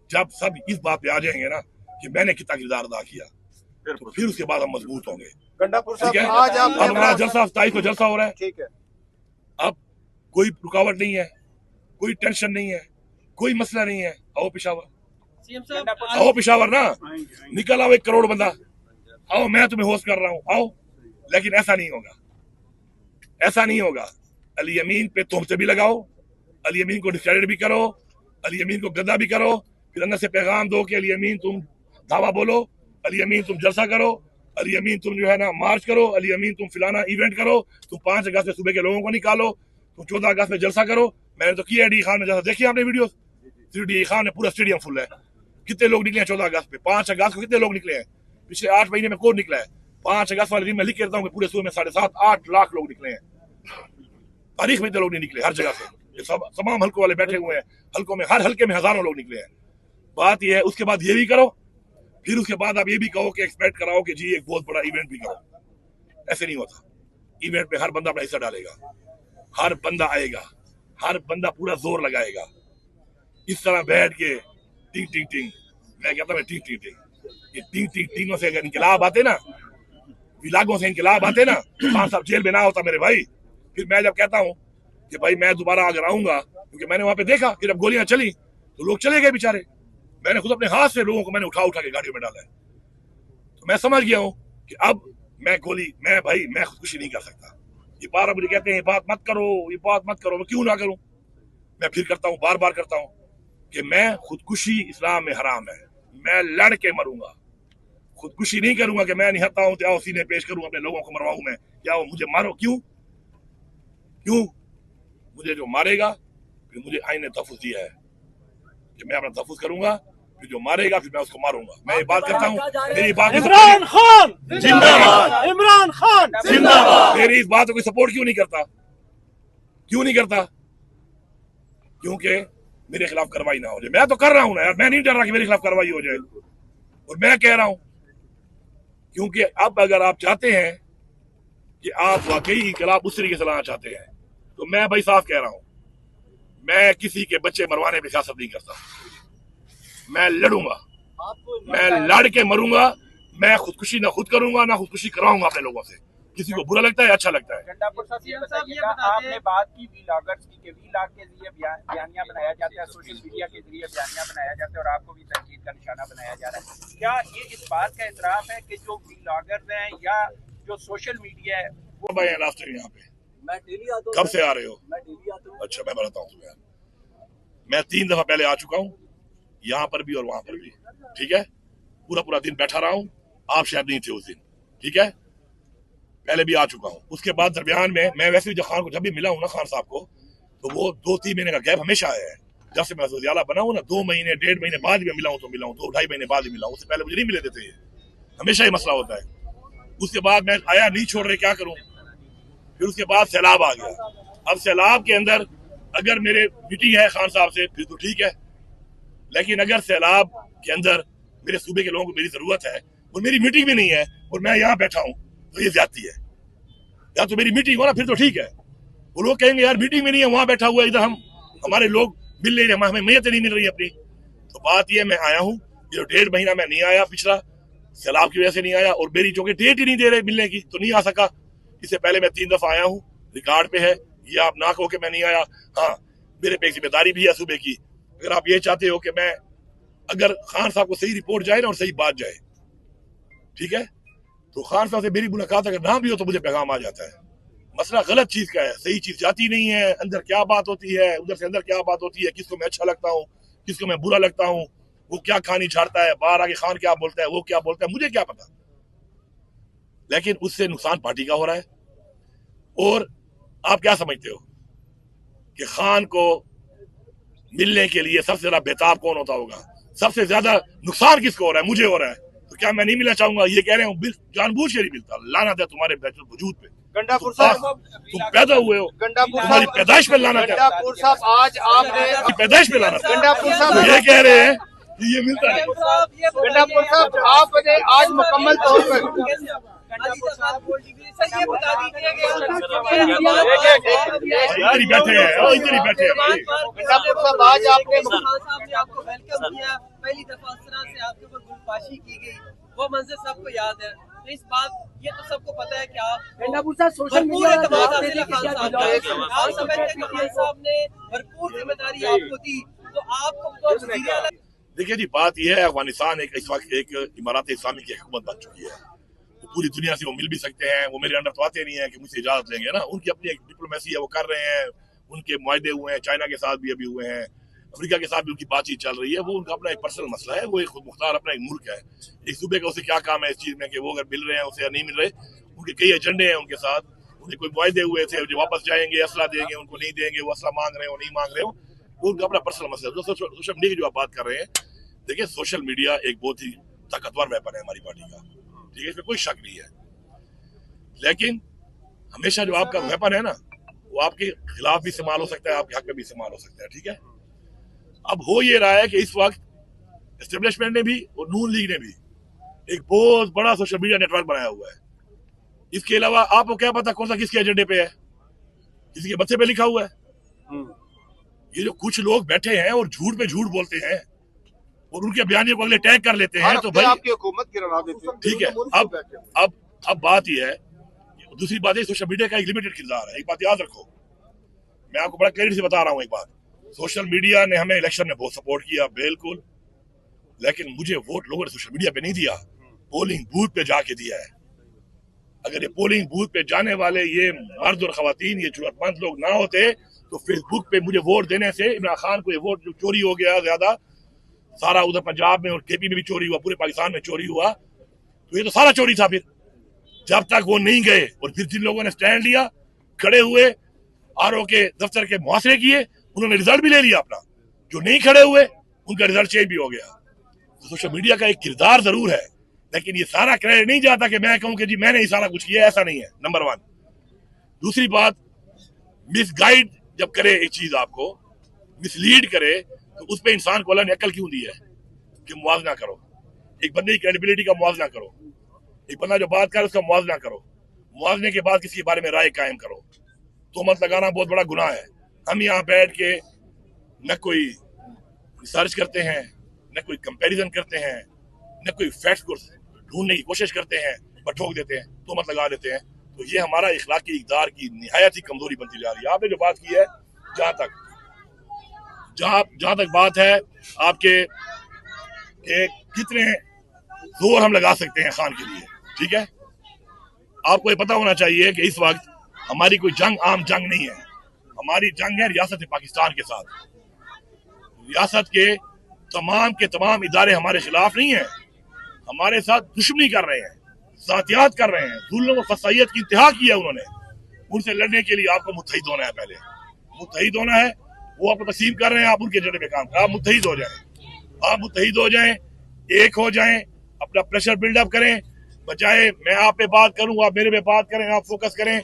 जब सब इस बात पे आ जाएंगे ना कि मैंने कितना किरदार अदा किया, तो फिर उसके बाद हम मजबूत होंगे। गंडापुर ठीक है। साहब आज आप अब हमारा जलसा 27 को जलसा हो रहा है, ठीक है, अब कोई रुकावट नहीं है, कोई टेंशन नहीं है, कोई मसला नहीं है। आओ पिशावर, आओ पिशावर ना, निकल आओ 1 करोड़ बंदा, आओ, मैं तुम्हें होस्ट कर रहा हूँ, आओ। लेकिन ऐसा नहीं होगा, ऐसा नहीं होगा। अली अमीन पे तोहमतें भी लगाओ, अली अमीन को डिस्क्रेडिट भी करो, अली अमीन को गद्दा भी करो, फिर अंदर से पैगाम दो कि अली अमीन तुम दावा बोलो, अली अमीन तुम जलसा करो, अली अमीन तुम जो है ना मार्च करो, अली अमीन तुम फिलाना इवेंट करो, तुम 5 अगस्त में सुबह के लोगों को निकालो, तुम 14 अगस्त में जलसा करो। मैंने तो किया डी खान में जलसा, देखिए आपने वीडियो, डी खान में पूरा स्टेडियम फुल है। कितने लोग निकले हैं 14 अगस्त पे? 5 अगस्त को कितने लोग निकले हैं? पिछले 8 महीने में कौन निकला है? 5 अगस्त वाले दिन मैं लिख के देता हूँ कि पूरे सूबे में 7.5-8 लाख लोग निकले हैं। तारीख में इतने लोग नहीं निकले हर जगह से, ये सब तमाम हल्कों वाले बैठे हुए हैं, हल्कों में हर हल्के में हजारों लोग निकले हैं। बात यह है, उसके बाद ये भी करो, फिर उसके बाद आप ये भी कहो कि एक्सपेक्ट कराओ कि जी एक बहुत बड़ा इवेंट भी करो। ऐसे नहीं होता। इवेंट में हर बंदा अपना हिस्सा डालेगा, हर बंदा आएगा, हर बंदा पूरा जोर लगाएगा। इस तरह बैठ के टिंग टिंग टिंग, मैं कहता हूँ टिंग टिंग टिंग, ये टिंग टिंग टिंगों से अगर इनकलाब आते ना, विलागों से इनकलाब आते ना, खान साहब जेल में ना होता मेरे भाई। फिर मैं जब कहता हूँ कि भाई मैं दोबारा अगर आऊंगा, क्योंकि मैंने वहां पे देखा कि जब गोलियां चली तो लोग चले गए बेचारे। मैंने खुद अपने हाथ से लोगों को मैंने उठा उठा के गाड़ियों में डाला है। तो मैं समझ गया हूँ कि अब मैं खुदकुशी नहीं कर सकता। ये बार मुझे कहते हैं ये बात मत करो, ये बात मत करो, मैं क्यों ना करूं? मैं फिर करता हूँ, बार बार करता हूँ कि मैं खुदकुशी इस्लाम में हराम है। मैं लड़ के मरूंगा, खुदकुशी नहीं करूंगा कि मैं निहत्ता हूं तो सीने पेश करूं, अपने लोगों को मरवाऊं मैं। क्या वो मुझे मारो? क्यों? मुझे जो मारेगा, फिर मुझे आईने तहफ़्फ़ुज़ दिया है कि मैं अपना तहफ़्फ़ुज़ करूंगा, फिर जो मारेगा फिर मैं उसको मारूंगा। मैं ये बात करता हूँ, मेरी बात इमरान खान जिंदाबाद, इमरान खान जिंदाबाद। मेरी इस बात को कोई सपोर्ट क्यों नहीं करता? क्योंकि मेरे खिलाफ कार्रवाई ना हो जाए। मैं तो कर रहा हूं ना यार, मैं नहीं डर रहा कि मेरे खिलाफ कार्रवाई हो जाए। और मैं कह रहा हूं क्योंकि अब अगर आप चाहते हैं कि आप वाकई इनकलाब उस तरीके से लाना चाहते हैं, तो मैं भाई साफ कह रहा हूं, मैं किसी के बच्चे मरवाने पे सियासत नहीं करता। मैं लड़ूंगा, मैं लड़ के मरूंगा। मैं खुदकुशी ना खुद करूंगा, ना खुदकुशी कराऊंगा अपने लोगों से। किसी को बुरा लगता है, अच्छा लगता है। गंडापुर साहब ये बताइएगा, आपने बात की वीलॉगर्स की कि वीलॉग के जरिए बयानियां बनाया जाता है, सोशल मीडिया के जरिए बयानियां बनाया जाता है और आपको भी तनकीद का निशाना बनाया जा रहा है। क्या ये इस बात का इतराफ है कि जो वीलॉगर्स हैं या जो सोशल मीडिया है वो भाई रास्ते में यहाँ पे मैं डेली आता हूँ। कब से आ रहे हो? मैं डेली आता हूँ। अच्छा, मैं बताता हूँ तुम्हें। मैं 3 दफा पहले आ चुका हूँ, यहाँ पर भी और वहां पर भी। ठीक है, पूरा दिन बैठा रहा हूँ। आप शायद नहीं थे उस दिन, ठीक है, पहले भी आ चुका हूँ। उसके बाद दरमियान में मैं वैसे भी जब खान को जब भी मिला हूँ ना, खान साहब को, तो वो 2-3 महीने का गैप हमेशा आया है। जब से मैं वज़ीर-ए-आला बना हूँ ना, 2 महीने 1.5 महीने बाद भी मिला हूँ, तो मिला हूँ 2-2.5 महीने बाद ही मिला हूँ। उससे पहले मुझे नहीं मिले देते, हमेशा ही मसला होता है। उसके बाद मैं आया, नहीं छोड़ रहे, क्या करूँ? फिर उसके बाद सैलाब आ गया। अब सैलाब के अंदर अगर मेरे मीटिंग है खान साहब से फिर तो ठीक है, लेकिन अगर सैलाब के अंदर मेरे सूबे के लोगों को मेरी जरूरत है और मेरी मीटिंग भी नहीं है और मैं यहाँ बैठा हूँ, तो ये ज्यादती है। या तो मेरी मीटिंग हो ना, फिर तो ठीक है। वो लोग कहेंगे यार मीटिंग में नहीं है, वहां बैठा हुआ है, इधर हमारे लोग मिल नहीं रहे, हमें मैयत नहीं मिल रही अपनी। तो बात ये, मैं आया हूँ, ये 1.5 महीना मैं नहीं आया, पिछला सैलाब की वजह से नहीं आया, और मेरी जो कि डेट ही नहीं दे रहे मिलने की, तो नहीं आ सका। इससे पहले मैं 3 दफा आया हूँ, रिकॉर्ड पे है, ये आप ना कहो कि मैं नहीं आया। हाँ, मेरे पे एक जिम्मेदारी भी है सूबे की। अगर आप ये चाहते हो कि मैं, अगर खान साहब को सही रिपोर्ट जाए ना और सही बात जाए, ठीक है, तो खान साहब से मेरी मुलाकात अगर ना भी हो तो मुझे पैगाम आ जाता है। मसला गलत चीज का है, सही चीज जाती नहीं है, अंदर क्या बात होती है, उधर से अंदर क्या बात होती है, किसको मैं अच्छा लगता हूँ, किसको मैं बुरा लगता हूँ, वो क्या कहानी झाड़ता है, बाहर आके खान क्या बोलता है, वो क्या बोलता है, मुझे क्या पता। लेकिन उससे नुकसान पार्टी का हो रहा है। और आप क्या समझते हो कि खान को मिलने के लिए सबसे ज्यादा बेताब कौन होता होगा? सबसे ज्यादा नुकसान किसको हो रहा है? मुझे हो रहा है। तो क्या मैं नहीं मिलना चाहूंगा? ये कह रहे हो जानबूझ के नहीं मिलता। लानत है तुम्हारे वजूद पे। गंडापुर साहब, तुम पैदा हुए हो, गंडापुर तुम्हारी साहब, पैदाइश पे लानत है, गंडापुर साहब, आज आपने पैदाइश पे लानत है। गंडापुर साहब, तो ये कह रहे हैं कि ये मिलता है। गंडापुर साहब, आपने आज मुकम्मल तौर पर इधर ही बैठे हैं, इधर ही बैठे हैं। गंडापुर साहब, आज आपने आपको वेलकम किया, पहली दफा इस तरह से आपके ऊपर गुलपाशी की गई, वो मंजर सबको याद है। तो इस बात, ये तो सबको पता है कि आप गंडापुर साहब सोशल मीडिया साहब ने भरपूर जिम्मेदारी आपको दी, तो आपको देखिए जी, बात यह है, अफगानिस्तान इस वक्त एक इमारात इस्लामी की हुकूमत बन चुकी है। वो पूरी दुनिया से वो मिल भी सकते हैं, वो मेरे अंडर तो आते नहीं है कि मुझसे इजाजत लेंगे ना। उनकी अपनी एक डिप्लोमेसी है, वो कर रहे हैं, उनके मुआहदे हुए हैं, चाइना के साथ भी अभी हुए हैं, अफ्रीका के साथ भी उनकी बातचीत चल रही है। वो उनका अपना एक पर्सनल मसला है, वो एक खुद मुख्तार अपना एक मुल्क है। एक सूबे का उसे क्या काम है इस चीज में कि वो अगर मिल रहे हैं उसे या नहीं मिल रहे। उनके कई एजेंडे हैं उनके साथ, उन्हें कोई मुआहदे हुए थे, जो वापस जाएंगे, असला देंगे, उनको नहीं देंगे, वो असला मांग रहे हो नहीं मांग रहे हो, वो उनका अपना पर्सनल मसला है। सोशल मीडिया की जो आप बात कर रहे हैं, देखिए सोशल मीडिया एक बहुत ही ताकतवर वेपन है हमारी पार्टी का, ठीक है, इसमें कोई शक नहीं है। लेकिन हमेशा जो आपका वेपन है ना, वो आपके खिलाफ भी इस्तेमाल हो सकता है, आपके हक में भी इस्तेमाल हो सकता है, ठीक है। अब हो ये रहा है कि इस वक्त एस्टेब्लिशमेंट ने भी और नून लीग ने भी एक बहुत बड़ा सोशल मीडिया नेटवर्क बनाया हुआ है। इसके अलावा आपको क्या पता कौन सा किसके एजेंडे पे है, किसी के बच्चे पे लिखा हुआ है। ये जो कुछ लोग बैठे हैं और झूठ पे झूठ बोलते हैं और उनके बयानियों को अगले टैग कर लेते हैं, तो भाई आपकी हुकूमत गिरा देते हैं। ठीक है। अब बात यह है, दूसरी बात है, सोशल मीडिया का एक लिमिटेड किरदार है। एक बात याद रखो, मैं आपको बड़ा क्लियर से बता रहा हूँ एक बात, सोशल मीडिया ने हमें इलेक्शन में बहुत सपोर्ट किया, बिल्कुल, लेकिन मुझे वोट लोगों ने सोशल मीडिया पे नहीं दिया, पोलिंग बूथ पे जाके दिया है। अगर ये पोलिंग बूथ पे जाने वाले ये मर्द और खवातीन, ये जरूरतमंद लोग ना होते, तो फेसबुक पे मुझे वोट देने से इमरान खान को ये वोट जो चोरी हो गया ज्यादा, सारा उधर पंजाब में और केपी में भी चोरी हुआ, पूरे पाकिस्तान में चोरी हुआ, तो ये तो सारा चोरी था। फिर जब तक वो नहीं गए और फिर जिन लोगों ने स्टैंड लिया, खड़े हुए, आरओ के दफ्तर के मुहासरे किए, उन्होंने रिजल्ट भी ले लिया अपना। जो नहीं खड़े हुए उनका रिजल्ट चेंज भी हो गया। तो सोशल मीडिया का एक किरदार जरूर है, लेकिन ये सारा क्रेडिट नहीं जाता कि मैं कहूं कि जी मैंने ही सारा कुछ किया, ऐसा नहीं है, नंबर 1। दूसरी बात, मिसगाइड जब करे एक चीज, आपको मिसलीड करे, तो उस पर इंसान को अल्लाह ने अकल क्यों दी है कि मुआवजा करो, एक बंदे की क्रेडिबिलिटी का मुआवजा करो, एक बंदा जो बात करे उसका मुआवजा करो, मुआवजे के बाद किसी के बारे में राय कायम करो। तो मत लगाना बहुत बड़ा गुनाह है। हम यहाँ बैठ के न कोई रिसर्च करते हैं, न कोई कंपैरिजन करते हैं, न कोई फैक्ट्स को ढूंढने की कोशिश करते हैं, पर ठोक देते हैं, तो मत लगा देते हैं। तो ये हमारा इखलाकी इक़दार की निहायत ही कमजोरी बनती जा रही है। आपने जो बात की है, जहां तक बात है आपके कितने जोर हम लगा सकते हैं खान के लिए, ठीक है, आपको ये पता होना चाहिए कि इस वक्त हमारी कोई जंग आम जंग नहीं है, हमारी जंग है रियासत पाकिस्तान के साथ। रियासत के तमाम इदारे हमारे खिलाफ नहीं है, हमारे साथ दुश्मनी कर रहे हैं, साथियात कर रहे हैं, जुल्म और फसाइयत की इंतहा की है उन्होंने। उनसे लड़ने के लिए आपको मुत्तहिद होना है, पहले मुत्तहिद होना है। वो आपको तस्लीम कर रहे हैं, आप उनके एजेंडे पे काम करें, आप मुत्तहिद हो जाएं, आप मुत्तहिद हो जाएं, एक हो जाएं, अपना प्रेशर बिल्डअप करें, बजाय मैं आप पे बात करूं आप मेरे पे बात करें, आप फोकस करें।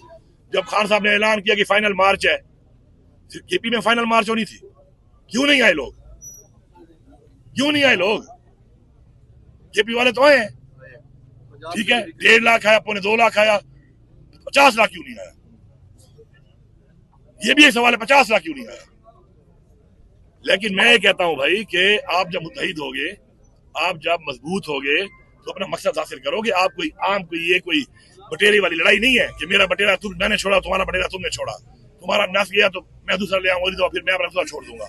जब खान साहब ने ऐलान किया कि फाइनल मार्च है, केपी में फाइनल मार्च होनी थी, क्यों नहीं आए लोग? क्यों नहीं आए लोग? केपी वाले तो आए हैं, ठीक है, 1.5 लाख आया, 1.25 लाख आया, 50 लाख क्यों नहीं आया? ये भी एक सवाल है, 50 लाख क्यों नहीं आया? लेकिन मैं ये कहता हूं भाई कि आप जब मुत्तहिद होगे, आप जब मजबूत होगे, तो अपना मकसद हासिल करोगे। आप कोई ये कोई बटेरे वाली लड़ाई नहीं है कि मेरा बटेरा मैंने छोड़ा, तुम्हारा बटेरा तुमने छोड़ा। तुम्हारा नस गया तो मैं दूसरा ले आऊंगा, तो फिर मैं अपना दूसरा छोड़ दूंगा।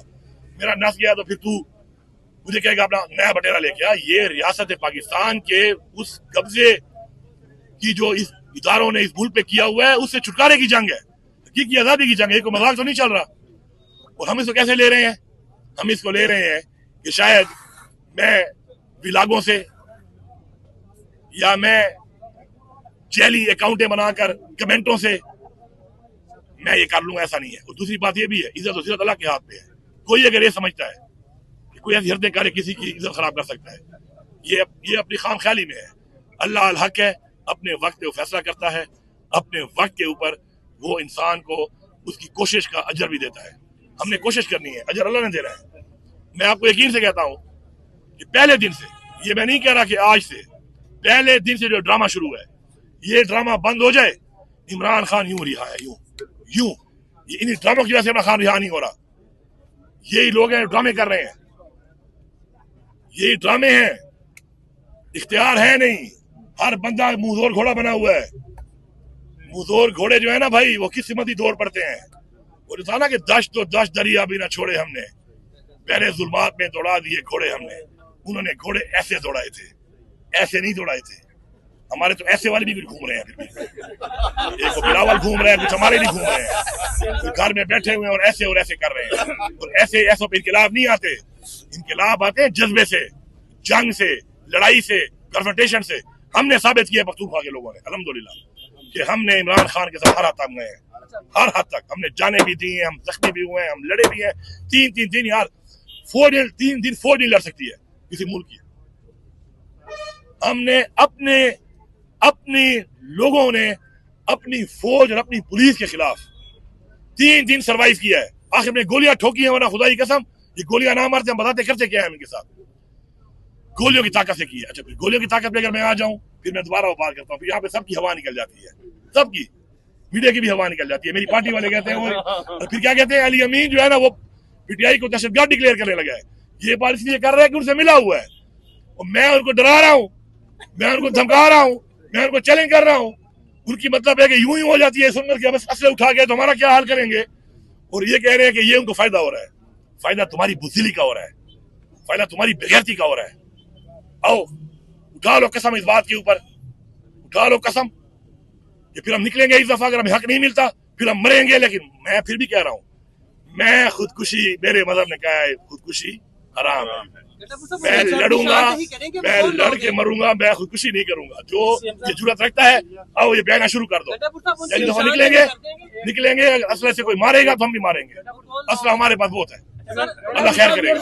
मेरा नस गया तो फिर तू मुझे कहेगा अपना नया बटेरा लेके आ। ये रियासत पाकिस्तान के उस कब्जे की जो इस इदारों ने इस मुल्क पे किया हुआ है, उससे छुटकारे की जंग है, की आजादी की जंग है। कोई मजाक तो नहीं चल रहा। और हम इसको कैसे ले रहे हैं? हम इसको ले रहे हैं कि शायद मैं विलागों से या मैं जेली अकाउंटें बनाकर कमेंटों से मैं ये कर लूंगा, ऐसा नहीं है। और दूसरी बात ये भी है, इज्जत और सिरत अल्लाह के हाथ पे है। कोई अगर ये समझता है कि कोई ऐसी हरकतें करे किसी की इज्जत खराब कर सकता है, ये अपनी खाम ख्याली में है। अल्लाह अल हक है, अपने वक्त पे वो फैसला करता है। अपने वक्त के ऊपर वो इंसान को उसकी कोशिश का अजर भी देता है। हमने कोशिश करनी है, अजर अल्लाह ने देना है। मैं आपको यकीन से कहता हूं कि पहले दिन से, ये मैं नहीं कह रहा कि आज से, पहले दिन से जो ड्रामा शुरू है, ये ड्रामा बंद हो जाए। इमरान खान यूं रिहा है, यूं इन ड्रामों की वजह से इमरान खान रिहा नहीं हो रहा। यही लोग हैं ड्रामे कर रहे हैं, यही ड्रामे हैं, इख्तियार है नहीं। हर बंदा मुंहजोर घोड़ा बना हुआ है। मुंहजोर घोड़े जो है ना भाई, वो किस्मती दौड़ पड़ते हैं। वो जो था ना कि 10 दरिया भी ना छोड़े हमने, पहले जुल्मात में दौड़ा दिए घोड़े हमने। उन्होंने घोड़े ऐसे दौड़ाए थे, ऐसे नहीं दौड़ाए थे। हमारे तो ऐसे वाले भी घूम रहे हैं, एक बिलावल घूम रहे हैं, कुछ हमारे भी घूम रहे हैं। घर में बैठे हुए और ऐसे कर रहे हैं। और ऐसे पे इनकलाब नहीं आते, इनकलाब आते हैं जज्बे से, जंग से, लड़ाई से, कन्फ्रंटेशन से। हमने साबित किया पख्तूनख्वा के लोगों ने अल्हम्दुलिल्लाह कि हमने इमरान खान के साथ हर हद तक गए हैं, हर हद तक। हमने जाने भी दी हैं, हम जख्मी भी हुए हैं, हम लड़े भी हैं। 3 दिन यार, 3 दिन फौज नहीं लड़ सकती है किसी मुल्क की। हमने अपने लोगों ने अपनी फौज और अपनी पुलिस के खिलाफ 3 दिन सरवाइव किया है। आखिर में गोलियां ठोकी हैं, वरना खुदा की कसम ये गोलियां ना मारते, हम बताते करते क्या है इनके साथ। गोलियों की ताकत से की है। अच्छा, फिर गोलियों की ताकत पे अगर मैं आ जाऊं, फिर मैं दोबारा वो बात करता हूँ, फिर यहाँ पे सबकी हवा निकल जाती है, सबकी, मीडिया की भी हवा निकल जाती है। मेरी पार्टी वाले कहते हैं और फिर क्या कहते हैं, अली अमीन जो है ना वो पीटीआई को दहशतगर्द डिक्लेयर करने लगा है। ये बात इसलिए कर रहा है कि उनसे मिला हुआ है, और मैं उनको डरा रहा हूँ, मैं उनको धमका रहा हूँ, मैं उनको चैलेंज कर रहा हूँ। उनकी मतलब है कि यूं ही हो जाती है सुनकर के बस असले उठा गए तो हमारा क्या हाल करेंगे। और ये कह रहे हैं कि ये उनको फायदा हो रहा है। फायदा तुम्हारी बुज़दिली का हो रहा है, फायदा तुम्हारी बेगैरती का हो रहा है। आओ उठा लो कसम इस बात के ऊपर, उठा लो कसम कि फिर हम निकलेंगे इस दफा। अगर हमें हक नहीं मिलता फिर हम मरेंगे। लेकिन मैं फिर भी कह रहा हूँ, मैं खुदकुशी, मेरे मजहब ने कहा है खुदकुशी हराम है। मैं लड़ूंगा, मैं लड़ के मरूंगा, मैं खुदकुशी नहीं करूंगा। जो ये जुर्रत रखता है, आओ ये बयाना शुरू कर दो। लेकिन हम निकलेंगे, असले से कोई मारेगा तो हम भी मारेंगे। असला हमारे पास बहुत है। अल्लाह खैर करेगा।